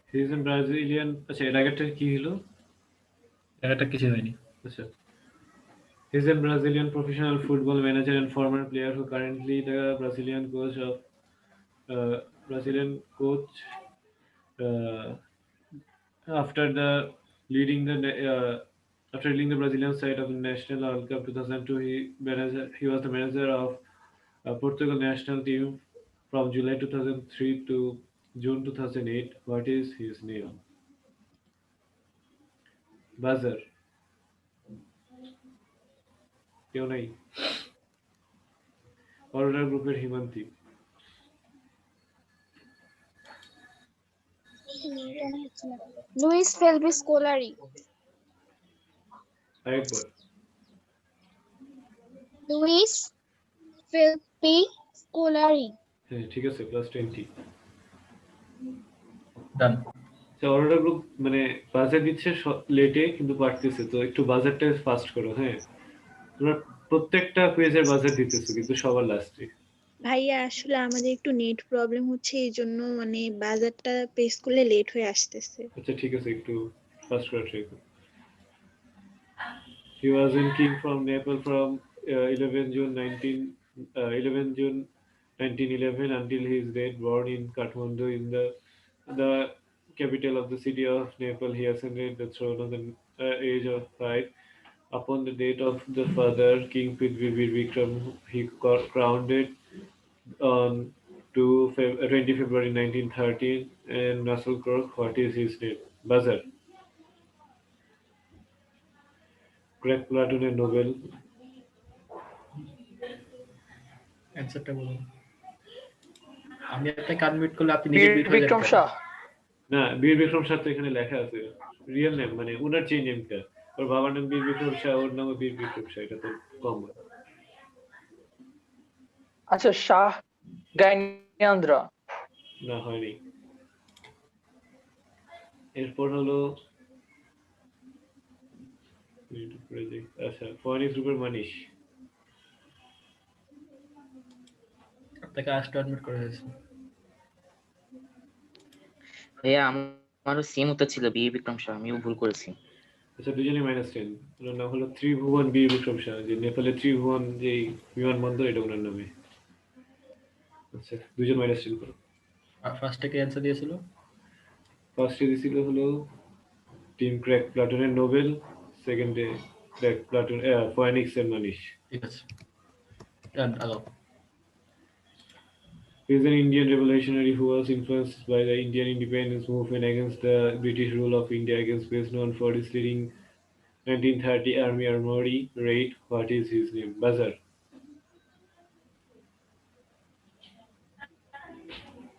he is a Brazilian। আচ্ছা এর আগেরটা কি হলো? এটা কিছু হয়নি। আচ্ছা, he is a Brazilian professional football manager and former player who currently the Brazilian coach uh, after leading the Brazilian side of the National World Cup 2002. He was the manager of Portugal national team from July 2003 to June 2008. What is his name? Buzzer. কেউ নাই? অরোরা গ্রুপের Himanti. Luis Felby Scolari. আরেকবার। Luis Felby Scolari. হ্যাঁ ঠিক আছে, +20। ডান। আচ্ছা, Arora group মানে বাজার দিচ্ছে লেটে কিন্তু পারতেছে, তো একটু বাজারটা ফাস্ট করো। হ্যাঁ, তোমরা প্রত্যেকটা কুইজের বাজার দিতেছো কিন্তু সবার লাস্টে। ভাইয়া আসলে আমাদের একটু নেট প্রবলেম হচ্ছে, এই জন্য মানে বাজারটা প্রেস করলে লেট হয়ে আসতেছে। আচ্ছা ঠিক আছে, একটু ফাস্ট করে ট্রাই করো। He was in king from Nepal from 11 June 1911 until his death. Born in Kathmandu in the capital of the city of Nepal, he ascended the throne at the age of 5. Upon the death of the father, King Prithvi Veer Vikram, he crowned it on 20 February 1913. And Russell Crowe, what is his name? Buzzer. Greg Platoনের নোবেল। অ্যানসারটা বলুন। আমি আপনাকে unmute করলে আপনি নিজে বীর mute হয়ে বিক্রম যাবেন। শাহ। না, বীর বিক্রম শাহ তো এখানে লেখা আছে রিয়েল নেম, মানে ওনার যে নেমটা, ওর বাবার নাম বীর বিক্রম শাহ, ওর নামও বীর বিক্রম শাহ, এটা তো কমন। আচ্ছা, শাহ জ্ঞানেন্দ্র। না হয়নি। এরপর হলো আচ্ছা ফয়নিস গ্রুপের মানিশ। আপনাকে আস্তে আনমিউট করা হয়েছে। ভাইয়া আমারও সেম উত্তর ছিল বীর বিক্রম শাহ, আমিও ভুল করেছি। আচ্ছা দুজনে -10। ওনার নাম হলো ত্রিভুবন বীর বিক্রম শাহ, যে নেপালের ত্রিভুবন যে বিমানবন্দর, এটা ওনার নামে। আচ্ছা, দুজন মাইনাস 10 করো। ফার্স্টে কে অ্যান্সার দিয়েছিল? ফার্স্টে দিছিল হলো টিম ক্র্যাক প্লাটুনের নোবেল, সেকেন্ডে ক্র্যাক প্লাটুন ফয়েনিক্স এর মানিশ। ঠিক আছে, ডান, আগাও। He is an Indian revolutionary who was influenced by the Indian independence movement against the British rule of India, against best known for his leading 1930 Army Armory raid. What is his name? Buzzer.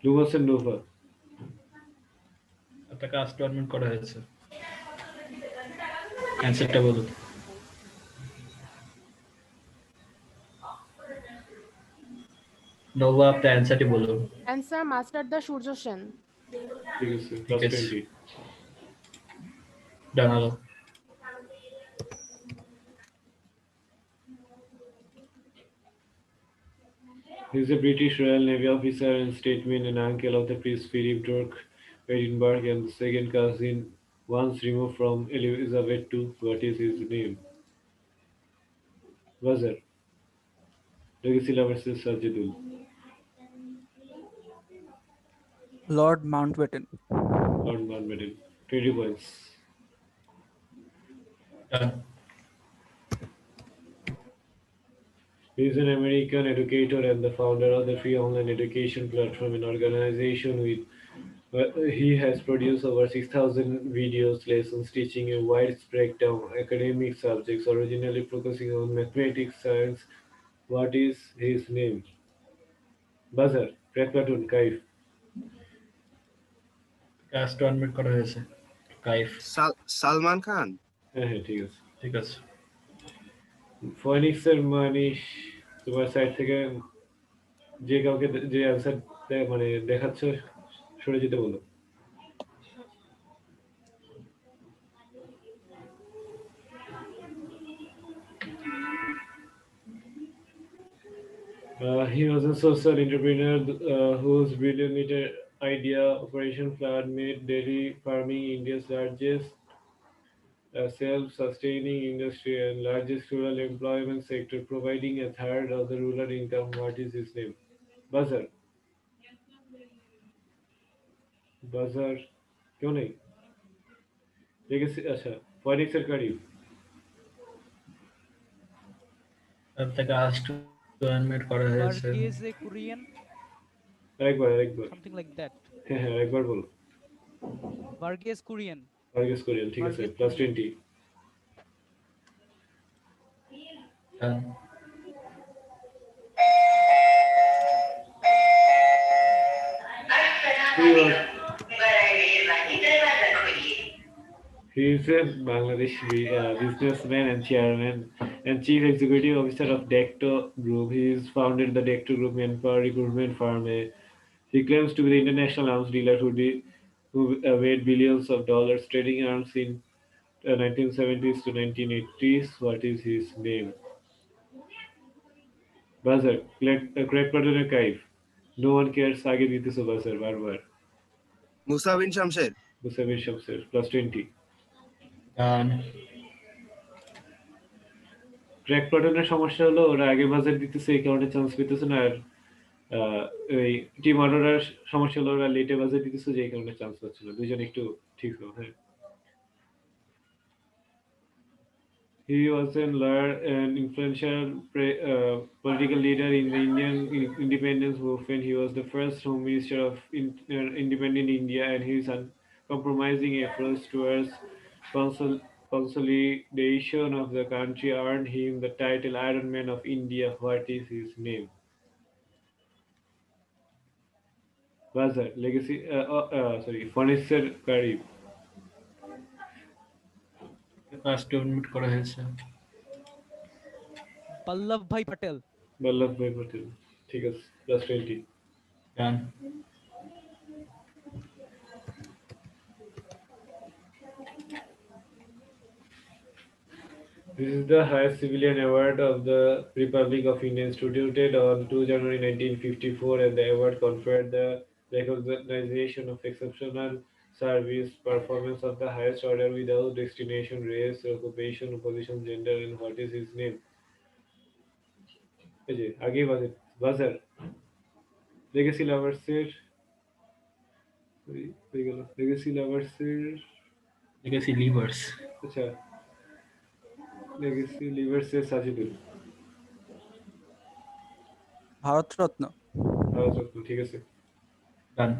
Lumos and Nova. একটা কাজ tournament করা হয়েছে, অ্যানসারটা বলুন। Nova, আপনার অ্যানসারটি বলুন। Answer Masterda Surya Sen. ঠিক আছে, plus 20. ডান, আগাও। He is a British Royal Navy officer and statesman and uncle of the Prince Philip Duke of Edinburgh and the second cousin once removed from Elizabeth II. What is his name? Buzzer. Legacy versus Sajidul. Lord Mountbatten. Lord Mountbatten. 20 points. Done. He is an American educator and the founder of the free online education platform and organization with he has produced over 6,000 videos, lessons teaching a wide spectrum of academic subjects, originally focusing on mathematics, science. What is his name? Buzzer. Crack Platoon. Kaif. কাজ tournament করা হয়েছে, কাইফ। সালমান খান। হ্যাঁ হ্যাঁ, ঠিক আছে। ঠিক আছে। ফয়েনিক্সের মানিশ তোমার সাইড থেকে যে কাউকে যে অ্যান্সার মানে দেখাচ্ছ সরে যেতে বলো। He was a social entrepreneur whose brilliant idea Operation Flood made dairy farming India's largest self-sustaining industry and largest rural employment sector, providing a third of the rural income. What is his name? Buzzer. Buzzer. क्यों नहीं? लेकिन अच्छा forex सरकारी একটা কাজ tournament করা হয়েছে। Varghese Kurian, আরেকবার something like that. হ্যাঁ হ্যাঁ আরেকবার বলো। Varghese Kurian. Varghese Kurian, ঠিক আছে, plus 20. Done. He is a Bangladesh businessman and chairman and chief executive officer of Decto Group. He has founded the Decto Group manpower recruitment firm. He claims to be the international arms dealer who made billions of dollars trading arms in 1970s to 1980s. What is his name? Buzzer. Crack Platoon and Kaif. No one cares. आगे दीते सो buzzer बार-बार. মুসা বিন শামশের। মুসা বিন শামশের, plus 20. ডান। Crack প্লাটুনের সমস্যা হলো ওরা আগে বাজার দিতেছে এই কারণে চান্স পেতেছে না, আর এই টিম অরোরার সমস্যা হলো ওরা লেটে বাজার দিতেছে যে কারণে চান্স পাচ্ছে না। দুজন একটু ঠিক হলো। হ্যাঁ, he was a lawyer and influential political leader in the Indian independence movement. He was the first Home Minister of independent India, and his uncompromising efforts towards consolidation of the country earned him the title Iron Man of India. What is his name? Buzzer. Legacy. Furniture Karib. কাজ tournament করা হয়েছে। Pallav Bhai Patel. Pallav Bhai Patel. ঠিক আছে, plus 20. Done. This is the highest civilian award of the Republic of India, instituted on 2 January 1954, and the award conferred the recognition of exceptional service performance of the highest order without discrimination, race, occupation, position, gender, and what is his name? এই যে আগে buzzer. Legacy Lover's-এর হয়ে গেল Legacy Lover's-এর Legacy Levers. আচ্ছা Legacy Lovers-এর Sajidul Bharat Ratna. Bharat Ratna, ঠিক আছে। Done.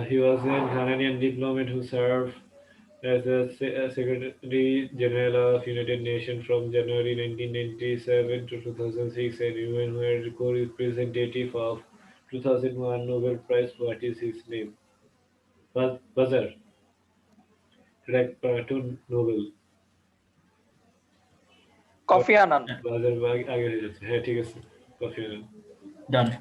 He was a Ghanaian diplomat who served as the Secretary General of United Nations from January 1997 to 2006 and even were co-representative of 2001 Nobel Prize. What is his name? Buzzer. Correct. To Nobel. Kofi Annan. Buzzer আগে হয়ে যাচ্ছে। হ্যাঁ ঠিক আছে। Kofi Annan. Done.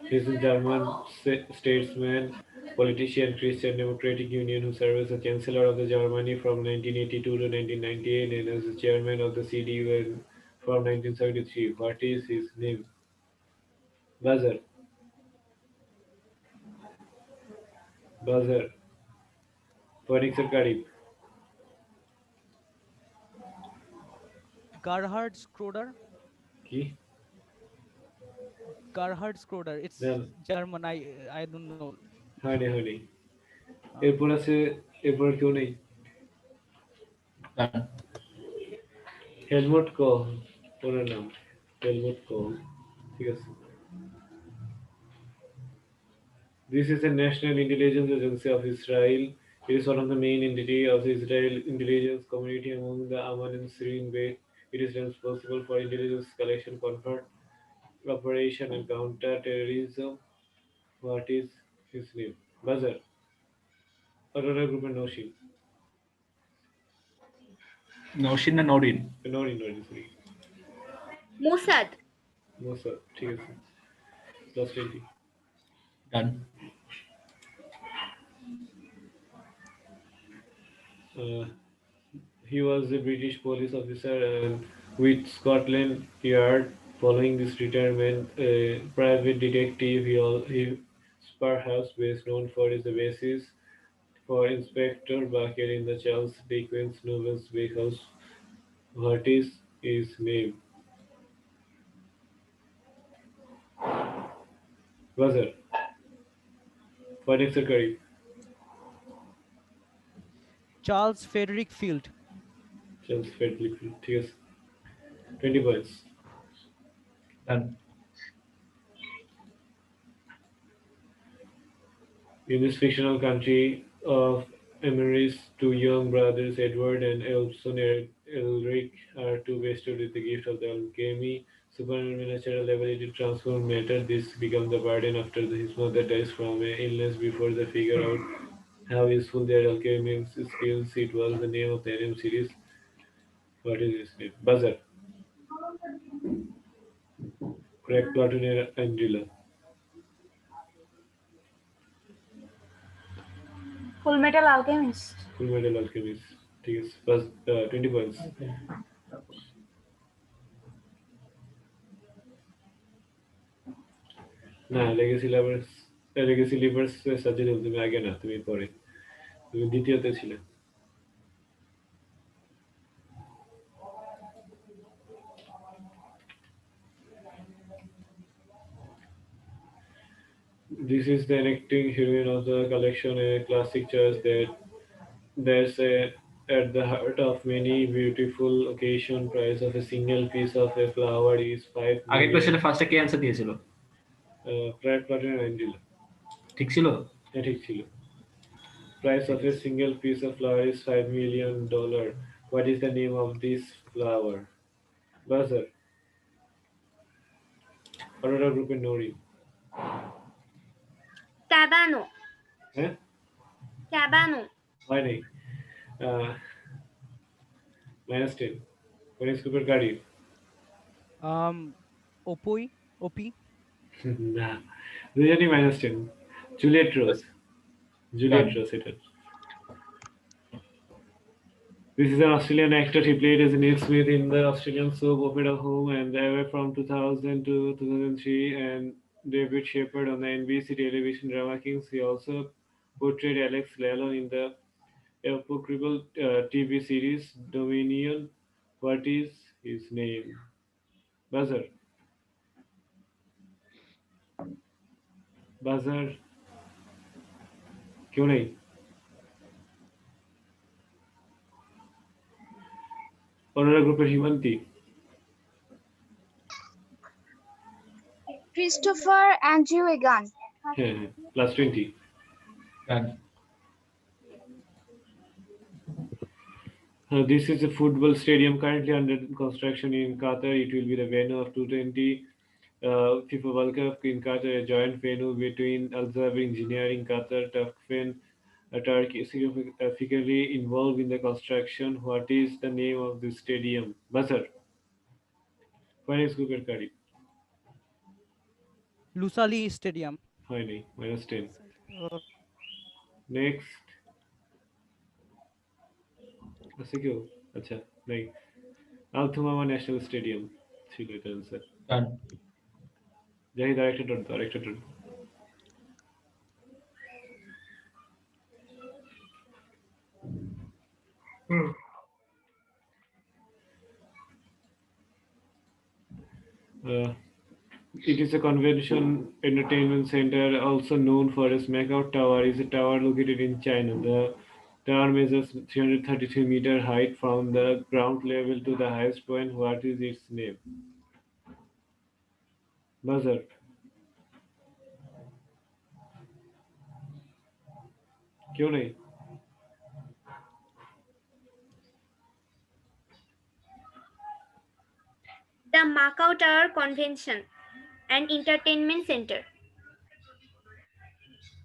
He is a German statesman, politician, Christian Democratic Union who served as the Chancellor of the Germany from 1982 to 1998 and as the chairman of the CDU from 1973. What is his name? Buzzer. Buzzer. Phoenix Karib. Gerhard Schroeder. Ki? Gerhard Schroeder. It's Yeah. German. I don't know. হয়নি এরপর আছে এরপর কেউ নেই Helmut Koh ওনার নাম Helmut Koh ঠিক আছে This is the National Intelligence Agency of Israel. It is one of the main entity of the Israel intelligence community among the Amman and Syrian Base. It is responsible for intelligence collection, comfort, operation and counter-terrorism. What is his name? Buzzer. Aurora Group and Noshin. Noshin na Norin. Norin, sorry. Mossad. Mossad, ঠিক আছে। Plus 20. Done. He was a British police officer with Scotland Yard. Following this retirement, a private detective, he is perhaps best known for his basis for Inspector Barker in the Charles Dickens novels Bakehouse. What is his name? Buzzer. Phoenix Karib. Charles Frederick Field. Charles Frederick Field, ঠিক আছে। 20 points. Done. In this fictional country of Emery's two young brothers, Edward and Elson Elric, are two bestowed with the gift of the alchemy, supernatural ability to transform matter. This becomes the burden after his mother dies from an illness. Before they figure out how useful their alchemy skills, it was the name of the anime series. What is his name? Buzzer. Correct. Platoon Angela. Full Metal Alchemist. Full Metal Alchemist. ঠিক আছে। Plus 20 points. না legacy livers surgery তুমি আগে না তুমি পরে তুমি দ্বিতীয়তে ছিলে This is the enacting heroine of the collection, a classic choice that's at the heart of many beautiful occasion. Price of a single piece of a flower is 5 আগের কোশ্চেনে ফার্স্টে কে অ্যানসার দিয়েছিল? প্রাইড প্লাটিনাম অ্যাঞ্জেলা ঠিক ছিল? হ্যাঁ ঠিক ছিল। Price of a single piece of flower is $5 million. What is the name of this flower? Buzzer. Aurora Group and Nori. Cabano. হ্যাঁ Cabano. হয় নাই -10 Phoenix Group এর গাড়ি Opie. না দুজনই -10 Juliet Rose এটা This is an Australian actor. He played as Neil Smith in the Australian soap opera Home and Away from 2000 to 2003 and David Shepard on the NBC television drama Kings. He also portrayed Alex Lallon in the apocryphal TV series Dominion. What is his name? Buzzer. Buzzer. क्यों नहीं? Aurora Group Himanti. Christopher Andrew Egan. Plus 20. This is a football stadium currently under construction in Qatar. It will be the venue of 2020 FIFA World Cup in Qatar, a joint venue between Al Zaber Engineering Qatar, Turkfen, Turkey, significantly involved in the construction. What is the name of the stadium? Buzzer. Finance Group Kari. Lusali Stadium. Hi, nahi. -10. Uh, Next. ऐसे क्यों? अच्छा नहीं. Al-Thumama National Stadium. ठीक है answer. Done. Jahid, director. It is a convention entertainment center, also known for its Macau Tower. Is a tower located in China. The tower measures 333-meter height from the ground level to the highest point. What is its name? Buzzer. क्यों नहीं? The Macau Tower Convention and Entertainment Center.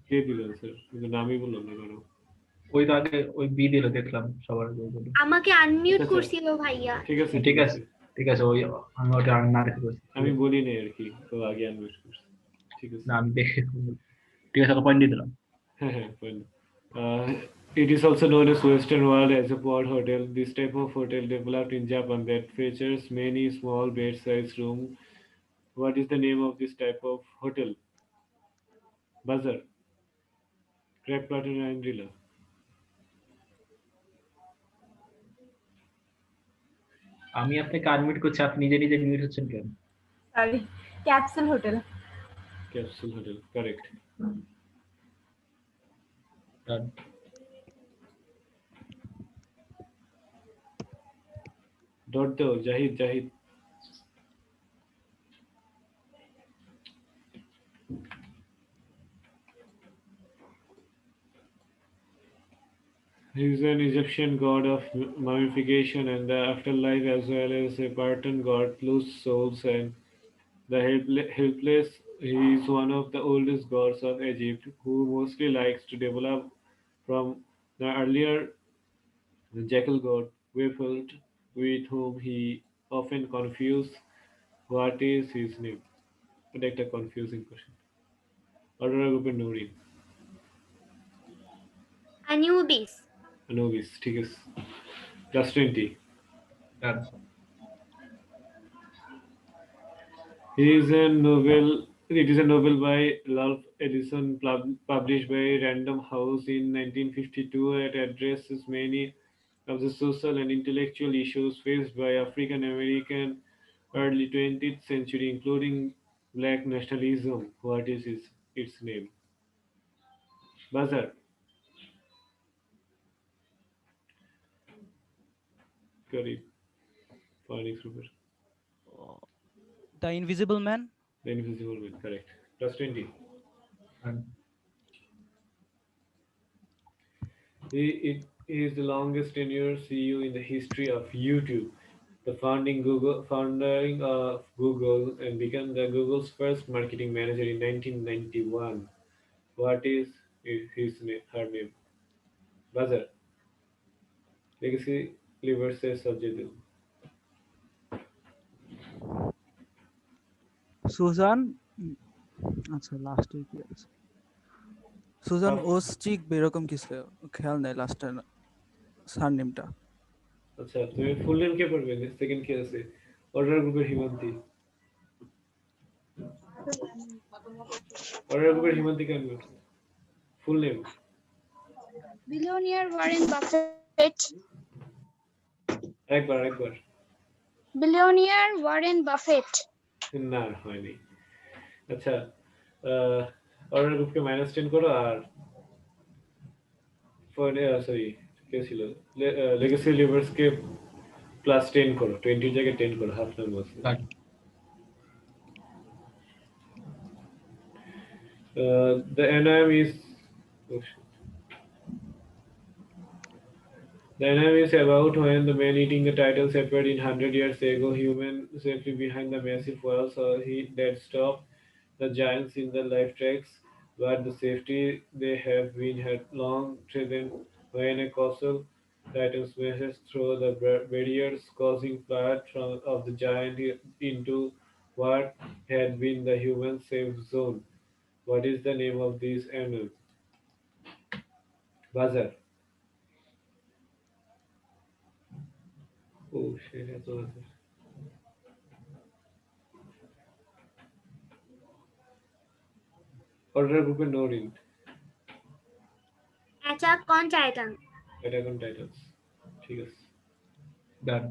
কে দিল sir? কিন্তু নামই বললাম না কেন? ওই তো আগে ওই বি দিল দেখলাম সবার আগে ওই বলল। আমাকে আনমিউট করছিল ভাইয়া। ঠিক আছে ওই আমি ওটা না দেখে বলছি। আমি বলি নাই আর কি, তো আগে আনমিউট করছি। ঠিক আছে না আমি দেখে ঠিক আছে পয়েন্ট দিয়ে দিলাম। হ্যাঁ point. It is also known as Western World as a pod hotel. This type of hotel developed in Japan that features many small bed-sized rooms. What is the name of this type of hotel? Buzzer. Craig Platten and Driller. আমি আপনাকে unmute করছি, আপনি নিজে নিজে mute হচ্ছেন কেন? Sorry, capsule hotel. Capsule Hotel, correct. Done. Dot though, Jahid. He is an Egyptian god of mummification and the afterlife, as well as a Spartan god, lost souls and the helpless. He is one of the oldest gods of Egypt, who mostly likes to develop from the earlier jackal god, Wephelt, with whom he often confused. What is his name? That's a confusing question. Aurora Group Norin. Anubis. ठीक है. Plus 20. Done. It is a novel by Ralph Ellison published by Random House in 1952. It addresses many of the social and intellectual issues faced by African American early 20th century, including black nationalism. What is its name? Buzzer. Correct. Phoenix River. The Invisible Man. The Invisible Man, correct. Plus 20. He is the longest tenured CEO in the history of YouTube. The founding of Google and became Google's first marketing manager in 1991. What is her name? Buzzer. Legacy versus subject. Suzanne, আচ্ছা লাস্টে কি আছে? Suzanne ওসচিক এরকম কিছু, খেয়াল নাই লাস্টের সারনেমটা। আচ্ছা, তুমি ফুল নেম কে পড়বে? সেকেন্ড কে আছে? অর্ডার গ্রুপের হিমান্তি। অর্ডার গ্রুপের Himanti Khan full name Billionaire Warren Buffett. একবার Billionaire Warren Buffett. না হয়নি। আচ্ছা অর্ডার গ্রুপকে -10 করো আর সরি কে ছিল লেগেসি লিভার্সকে +10 করো, 20 এর জায়গায় 10 করো, হাফ নাম্বার আছে। The NIM is the NIM is about when the man eating the titles appeared in 100 years ago, human safely behind the massive walls, so that stopped the giants in the life tracks, but the safety they have been had long threatened when a colossal titan smashes through the barriers, causing flight of the giant into what had been the human safe zone. What is the name of this animal? Buzzer. Oh shit, that's a buzzer. Order group and no read. Attack on Titan. Attack on Titans. ঠিক আছে। Done.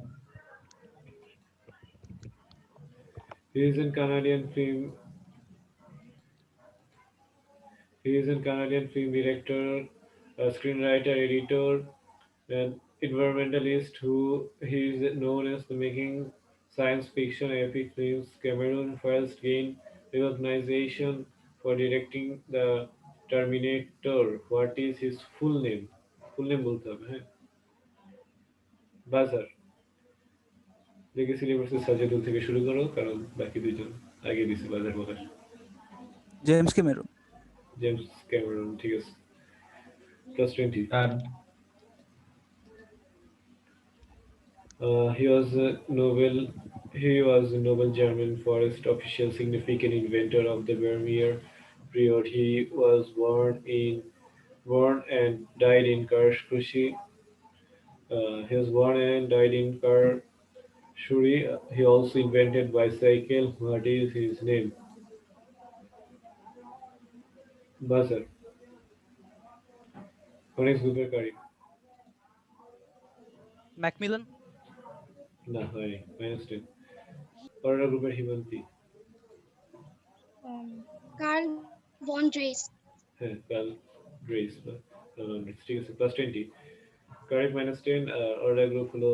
He is a Canadian film director, a screenwriter, editor, and environmentalist who he is known as the making science fiction epic films. Cameron first gained recognition for directing the Terminator. What is his full name? Full name বলতে হবে, হ্যাঁ। বাজার। Legacy লিভার্সের Sajedul থেকে শুরু করো, কারণ বাকি দুইজন আগে দিছে বাজার বলার। James Cameron. জেমস ক্যামেরন, ঠিক আছে। +20. He was a Nobel German forest official, significant inventor of the Vermeer period. He was born and died in Karlsruhe. He was born and died in Karlsruhe. He also invented bicycle. What is his name? Buzzer. Phoenix Gubekari. Macmillan. না হয়নি, -10. Order গ্রুপের Himanti. Carl von Drais. হ্যাঁ, কাল dress বা ঠিক আছে, +20. Correct -10, order group হলো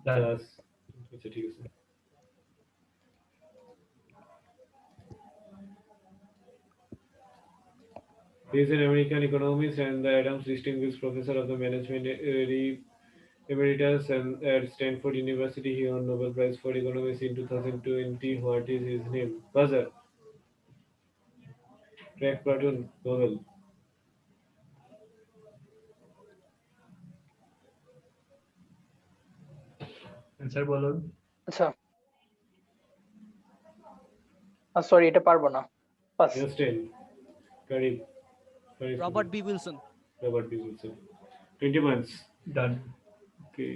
দাস। আচ্ছা ঠিক আছে। He is an American economist and the Adams Distinguished Professor of the Management Emeritus and at Stanford University. He won Nobel Prize for Economics in 2020. What is his name? Buzzer. Craig Platon, Nobel. Answer বলুন। আচ্ছা sorry এটা পারবো না। Pass. Justin. Karim. Robert B. Wilson. Robert B. Wilson. 20 months. Done. Okay.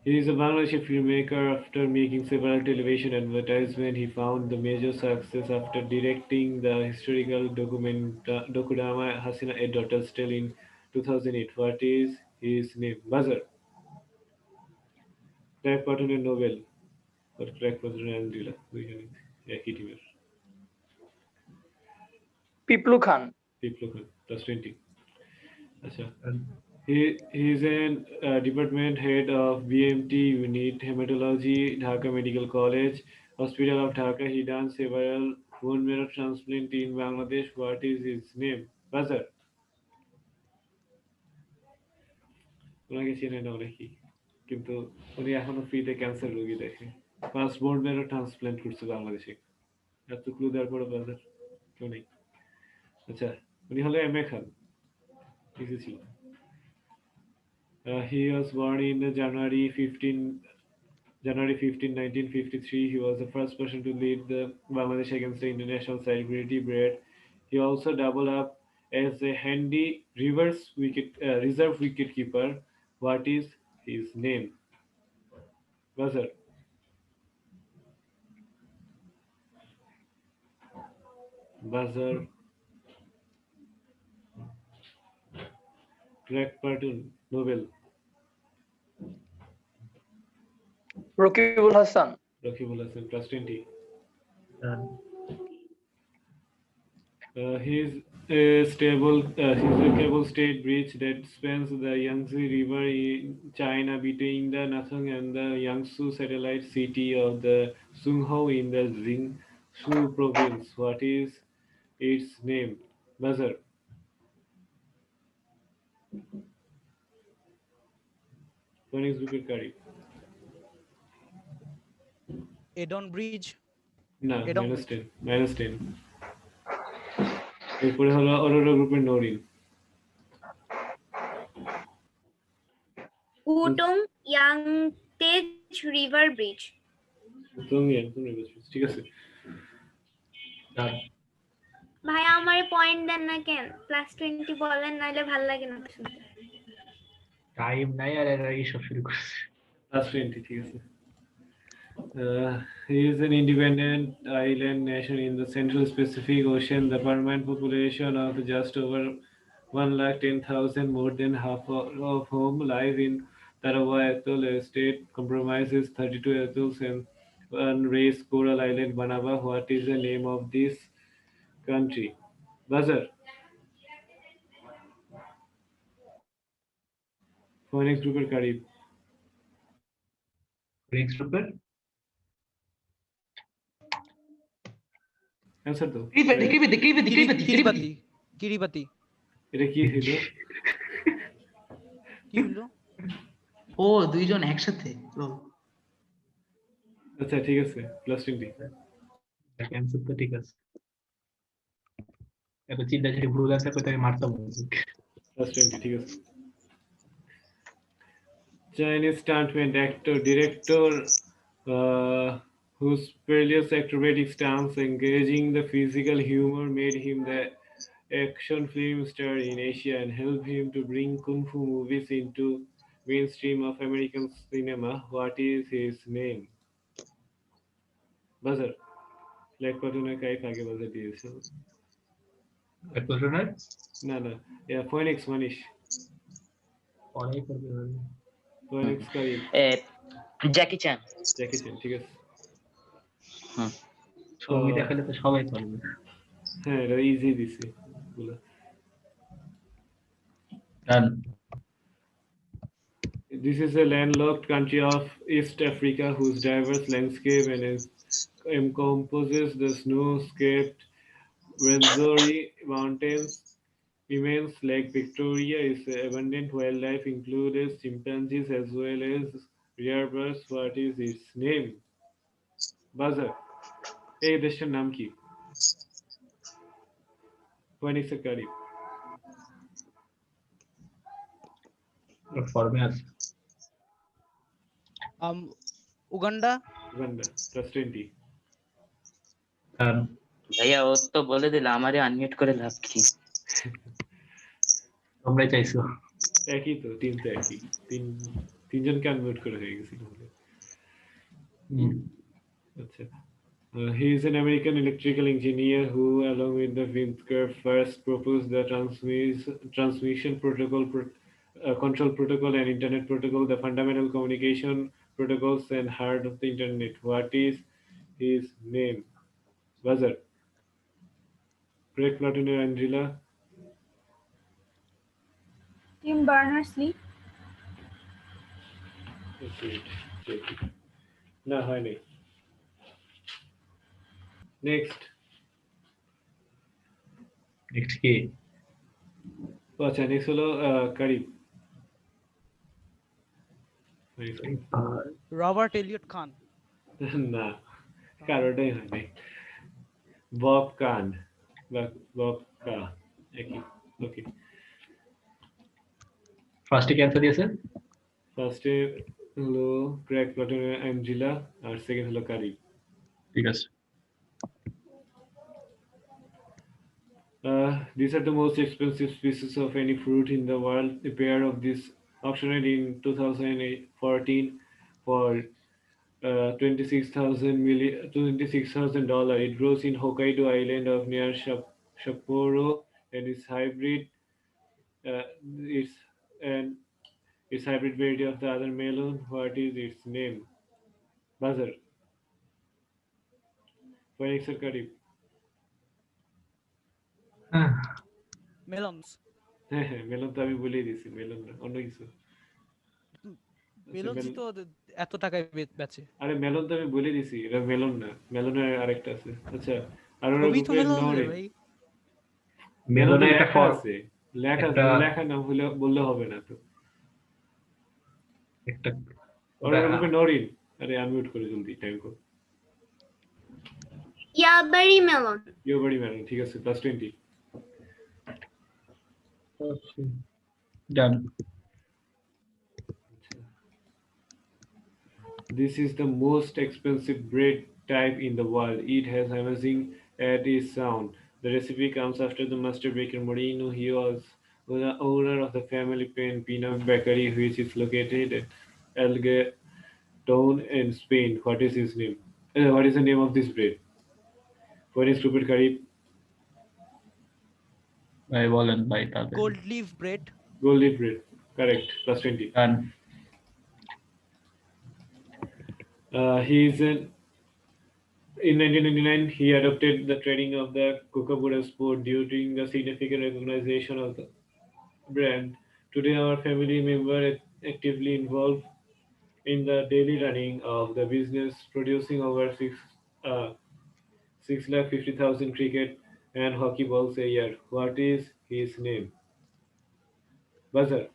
He is a Bangladeshi filmmaker. After making several television advertisements, he found the major success after directing the historical docudrama Hasina A Daughter's Tale in 2008. What is his name? Buzzer. Craig Patton and Nobel. Or Craig Patton and Angela. একই টিমের। পিপলু খান। পিপলু খান, +20. আচ্ছা। He is an department head of BMT unit hematology, Dhaka Medical College, Hospital of Dhaka. He done several bone marrow transplant in Bangladesh. What is his name? Buzzer. ওনাকে চিনে না অনেকেই, কিন্তু উনি এখনো ফ্রিতে ক্যান্সার রোগী দেখে। ফার্স্ট বোন ম্যারো ট্রান্সপ্ল্যান্ট করছে বাংলাদেশে। এত ক্লু দেওয়ার পরে বাজার কেউ নেই। আচ্ছা, উনি হলো এম এ খান। ইজি ছিল। He was born in January 15, 1953. He was the first person to lead the Bangladesh against the international celebrity Brad. He also doubled up as a handy reserve wicketkeeper. What is his name? Buzzer. Buzzer. Craig Patton, Nobel. Raqibul Hassan. Rakibul Hassan, plus 20. Done. He's a cable stayed bridge that spans the Yangtze River in China between the Nanshan and the Yangsu satellite city of the Sunghou in the Jiangsu province. What is its name? Buzzer. Phoenix Bukit Edon Bridge. না Edon -10 Bridge. -10 এরপরে হলো অরোরা গ্রুপের Norin Udong Yangtze River Bridge. ঠিক আছে ভাই আমারে point দেন না কেন +20 বলেন নাইলে ভাল লাগে না শুনতে টাইম নাই আর এরা এইসব শুরু করছে +20 ঠিক আছে he is an independent island nation in the Central Pacific Ocean. The permanent population of just over 110,000, more than half of whom live in Tarawa Atoll. A state comprises 32 atolls and one raised coral island, Banaba. What is the name of this country? Buzzer. Phoenix Group Carib. Phoenix Group Answer though. Kiribati. এটা কি হলো? কি হলো? ও দুইজন একসাথে আচ্ছা ঠিক আছে +20 ক্যান্সেল তো ঠিক আছে এত চিন্তা ছেড়ে ভুল আছে কোথায় মারতাম +20 ঠিক আছে Chinese stuntman actor director whose perilous acrobatic stunts engaging the physical humor made him the action film star in Asia and helped him to bring kung fu movies into mainstream of American cinema. What is his name? Buzzer. Like Patuna Kai Kage buzzer দিয়েছে না না Phoenix Manish Phoenix Karim Jackie চ্যান ঠিক আছে ছবি দেখালে তো সবাই পারবে হ্যাঁ এটা ইজি দিছি বলা This is a landlocked country of East Africa whose diverse landscape and encompasses the snow-capped Rwenzori Mountains. Immense Lake Victoria is abundant wildlife, including chimpanzees as well as rare birds. What is its name? Buzzer. এই দেশের নাম কি? Phoenix Carib. ফর্মে আছে Uganda +20 ভাইয়া ও তো বলে দিল আমারে আনমিউট করে লাভ কি তোমরা চাইছো একই তো তিনটা একই তিনজনকে আনমিউট করে হয়ে গেছিল আচ্ছা he is an American electrical engineer who, along with the Windsor, first proposed the transmission protocol, control protocol and internet protocol, the fundamental communication protocols and heart of the internet. What is his name? Buzzer. Craig Platton and Angela. Tim Berners-Lee. No, honey. Next কি আচ্ছা next হলো Karib Robert Elliot খান না কারোটাই হয়নি Bob কান বা Bob কা একই ওকে ফার্স্টে ক্যান্সার দিয়েছে ফার্স্টে হলো ক্র্যাক প্লাটন অ্যাঞ্জেলা আর সেকেন্ড হলো কারিব ঠিক আছে These are the most expensive species of any fruit in the world. A pair of these auctioned in 2014 for $26,000. It grows in Hokkaido Island of near Sapporo, and its hybrid. It's and its hybrid variety of the other melon. What is its name? Buzzer. Phoenix or Karib? মেলনস হ্যাঁ হ্যাঁ melon তো আমি বলেই দিছি melon না অন্য কিছু মেলনস তো এত টাকায় বেচে আরে মেলন তো আমি বলে দিছি এটা মেলন না মেলনের আরেকটা আছে আচ্ছা আর ওর ছবি তো গ্রুপের মেলন রে নরে ভাই মেলনের একটা লেখা আছে লেখা না হলে বললে হবে না তো একটা ওর গ্রুপে নরিন আরে আনমিউট করে জলদি টাইম কর ইয়াবারি মেলন ইয়োবারি মেলন ঠিক আছে +20 Done. This is the most expensive bread type in the world. It has amazing at its sound. The recipe comes after the master baker Moreno. He was the owner of the family peanut bakery, which is located at Algerton in Spain. What is his name? What is the name of this bread? What is Rupert Karib? ভাই বলেন ভাই তাহলে gold leaf bread Gold leaf bread. Correct. +20. Done. He is in 1999, he adopted the trading of the Kookaburra sport during the significant recognition of the brand. Today, our family member actively involved in the daily running of the business, producing over 650,000 cricket and hockey balls a year. What is his name? Buzzer.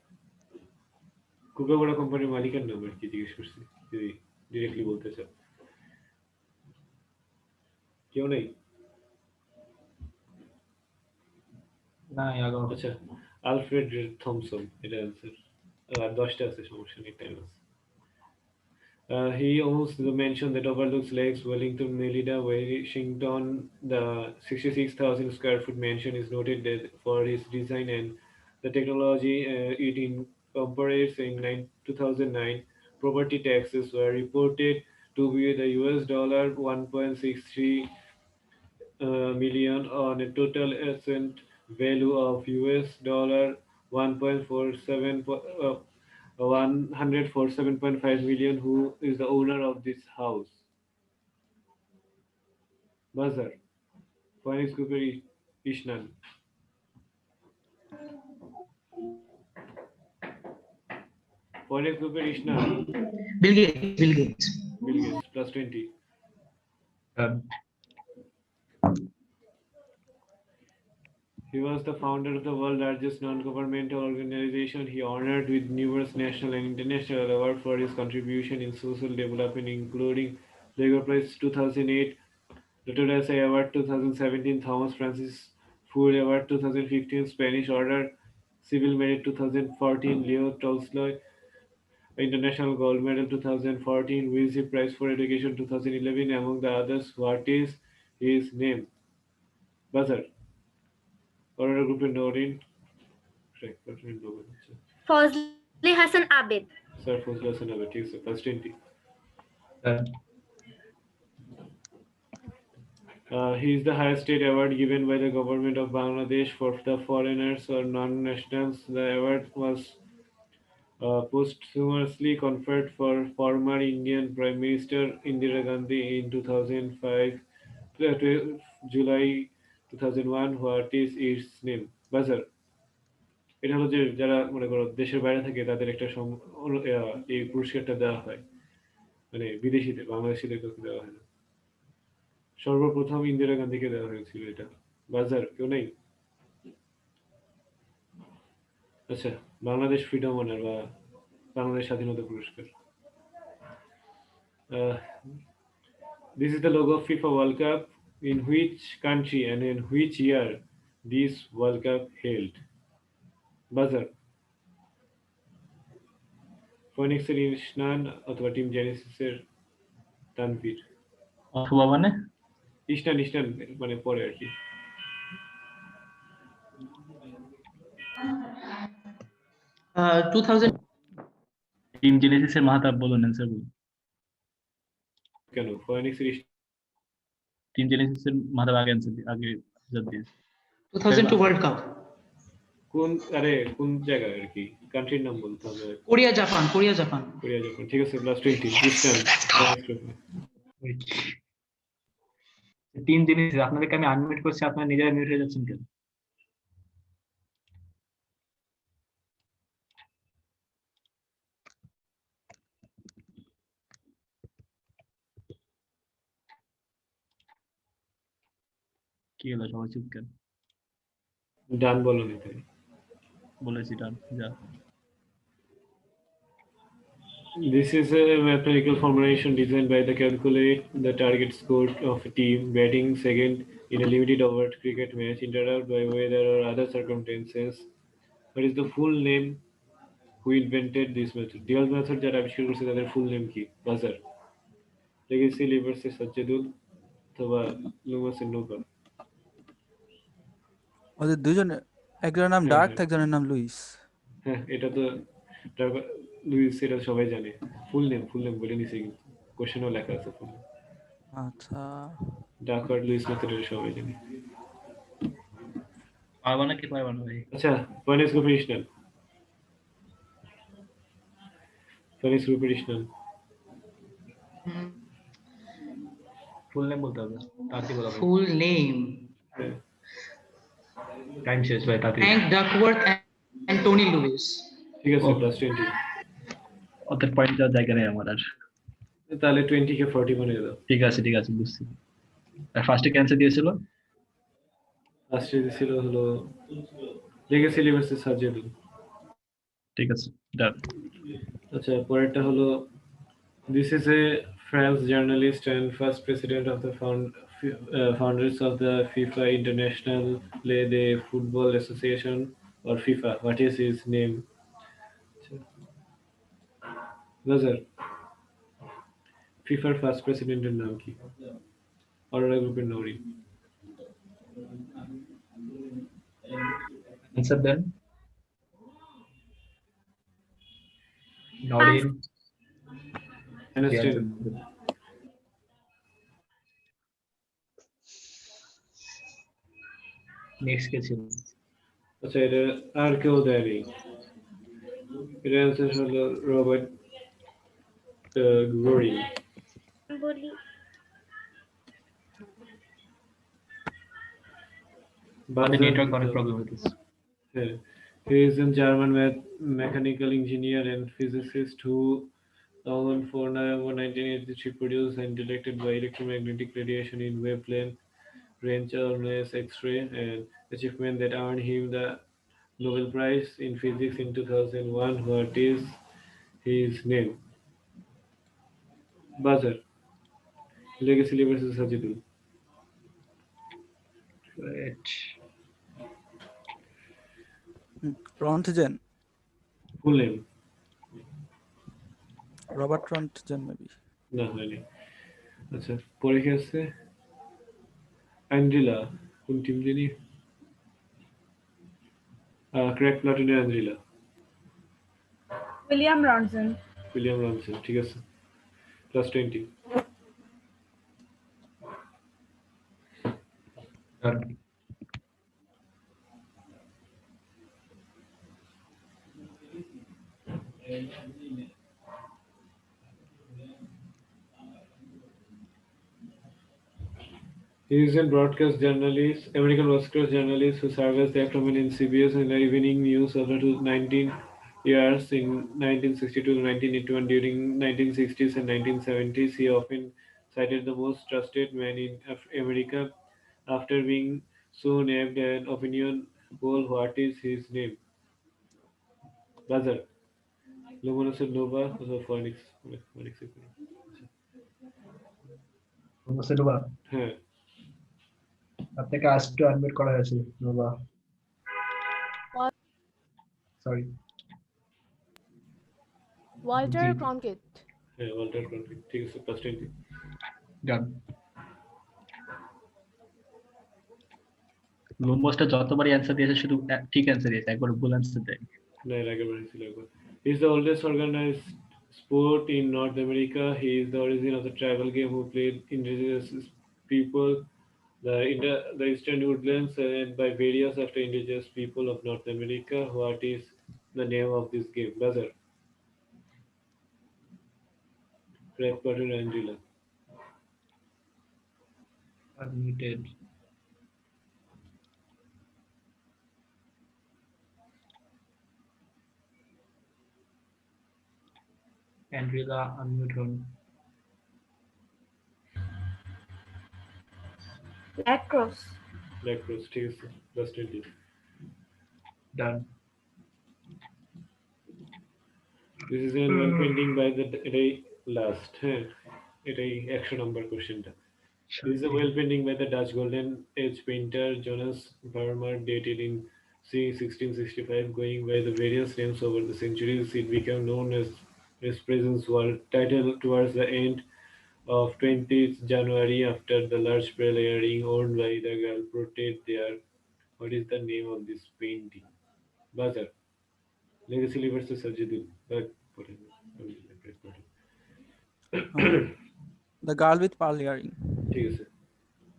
Kookaburra কোম্পানির মালিকের নাম আর কি জিজ্ঞেস করছি যদি directly বলতে চাও কেউ নেই না আগো আচ্ছা আলফ্রেড থমসন এটা অ্যান্সার আর 10টা আছে সমস্যা নেই টাইম আছে he owns the mansion that overlooks lakes Wellington Melida Washington. The 66,000 square foot mansion is noted for its design and the technology it incorporates. In 2009 property taxes were reported to be the $1.63 million on a total asset value of $147.5 million. Who is the owner of this house? Buzzer. Phoenix Cooper Ishnan. Phoenix Cooper Ishnan. Bill Gates. Bill Gates. +20. He was the founder of the world's largest non-governmental organization. He honored with numerous national and international awards for his contribution in social development, including Lego Prize 2008, the Today's Award 2017, Thomas Francis Ford Award 2015, Spanish Order, Civil Merit 2014, Leo Tolstoy International Gold Medal 2014, Wilson Prize for Education 2011, among the others. What is his name? Buzzer. Aurora Group in Norin. Fazli Hasan Abed Sir, Fozla Hassan Abed. ঠিক আছে, +20. He is the highest state award given by the government of Bangladesh for the foreigners or non-nationals. The award was posthumously conferred for former Indian Prime Minister Indira Gandhi in 2005, July 2001. What is its name? Buzzer. এটা হলো যে যারা মনে করো দেশের বাইরে থাকে তাদের একটা এই পুরস্কারটা দেওয়া হয় মানে বিদেশিদের বাংলাদেশিদের কাউকে দেওয়া হয় না সর্বপ্রথম ইন্দিরা গান্ধীকে দেওয়া হয়েছিল এটা বাজার কেউ নেই আচ্ছা বাংলাদেশ ফ্রিডম অনার বা বাংলাদেশ স্বাধীনতা পুরস্কার This is the logo of FIFA World Cup. In which country and in which year this World Cup held? Buzzer. Phoenix এর ইশনান অথবা টিম জেনেসিসের তানভীর অথবা মানে ইশনান মানে পরে আর কি টিম জেনেসিসের মাহতাব বলুন অ্যানসার বলুন কেন ফয়েনিক্স টিম জেনেসিসের মাথায় আগে আগে রেজাল্ট দিয়েছে 2002 ওয়ার্ল্ড কাপ। কোন জায়গায় আর কি কান্ট্রির নাম বলতে হবে। Korea Japan. কোরিয়া জাপান ঠিক আছে +20 ক্রিস্টান। টিম জেনেসিস আপনাদেরকে আমি আনমিউট করছি, আপনারা নিজেরা মিউট হয়ে যাচ্ছেন কেন? কি হলো সবাই চুপ কেন? ডান বলো নি তাই বলেছি ডান যা। This is a mathematical formulation designed by the calculate the target score of a team batting second in a limited over cricket match interrupted by weather or other circumstances. What is the full name who invented this method? Dual method যারা আবিষ্কার করেছে তাদের full name কি? বাজার, legacy লিভার্সে Sajjadul অথবা লুমাসের নৌকা। ওদের দুইজনে, একজনের নাম ডার্ক, একজনের নাম লুইস। হ্যাঁ এটা তো লুইস, এটা সবাই জানে। ফুল নেম বলে নিছি, কিন্তু কোশ্চেনও লেখা আছে ফুল। আচ্ছা ডার্ক আর লুইস মেথড এটা সবাই জানে। পারবা না কি পারবা না ভাই? আচ্ছা ফয়েনিক্স গ্রুপ এডিশনাল। ফুল নেম বলতে হবে, তাড়াতাড়ি বলা। ফুল নেম টাইম শেষ ভাই, তাড়াতাড়ি। Frank Duckworth and Tony Lewis. ঠিক আছে +20। ওদের পয়েন্ট দেওয়ার জায়গা নেই আমার আর। তাহলে 20 কে 40 বানিয়ে দাও। ঠিক আছে বুঝছি। আর ফার্স্টে ক্যান্সার দিয়েছিল, ফার্স্টে দিছিল হলো লেগেসি লিভার্সে সাজ্জাদুল। ঠিক আছে ডান। আচ্ছা পরেরটা হলো this is a French journalist and first president of the founders of the FIFA International Play the Football Association or FIFA. What is his name? Nazar. FIFA first president এর নাম কি? অরোরা গ্রুপের নৌরি। আনসার দেন। Norin. Next কে ছিল? আচ্ছা এটা আর কেউ দেয়নি। এর অ্যান্সার হলো রবার্ট গোরি। বলি নেটওয়ার্ক অনেক প্রবলেম হচ্ছে। He is a German mechanical engineer and physicist who on 4 November 1983 produced and detected by electromagnetic radiation in wavelength range known as X-ray, an achievement that earned him the Nobel Prize in Physics in 2001. What is his name? Buzzer. Legacy versus Sajidul. Right. Röntgen. Full name? Robert Röntgen maybe. না হয়নি। আচ্ছা পরে কি আছে? অ্যান্ড্রিলা, কোন team জানি? Crack প্লাটুনের অ্যান্ড্রিলা। William Ronson. ঠিক আছে +20। He is a broadcast journalist, American broadcast journalist who served as the afternoon in CBS and the evening news over 19 years in 1962 to 1981. During 1960s and 1970s, he often cited the most trusted man in America. After being so named an opinion poll, what is his name? Buzzer. Luminosity Nova or Phoenix? Nova. হ্যাঁ আপনাকে আজকে unmute করা হয়েছে Nova. Sorry Walter ক্রনকিট। হ্যাঁ Walter ক্রনকিট। ঠিক আছে +20। ডান। লোমবসটা যতবারই answer দিয়েছে শুধু ঠিক অ্যান্সার দিয়েছে, একবার ভুল অ্যান্সার দেয়। না এর আগে বলেছিল একবার। He is the oldest organized sport in North America. He is the origin of the tribal game who played indigenous people. The Eastern Woodlands and by various after indigenous people of North America. What is the name of this game? Buzzer. Press button, Angela. Unmuted. Angela, unmute on. lacrosse. Lacrosse. ঠিক আছে plus 20. Done. This is an one painting by the এটাই last হ্যাঁ এটাই 100 নম্বর কোশ্চেনটা. This is a well painting by the Dutch Golden Age painter Jonas Vermeer dated in c. 1665. Going by the various names over the centuries, it became known as his presence was title towards the end of 20th January after the large pearl earring owned by the girl portrayed there. What is the name of this painting? Buzzer. Legacy versus Sajidul. The girl with pearl earring. ঠিক আছে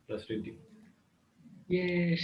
plus 20. Yes.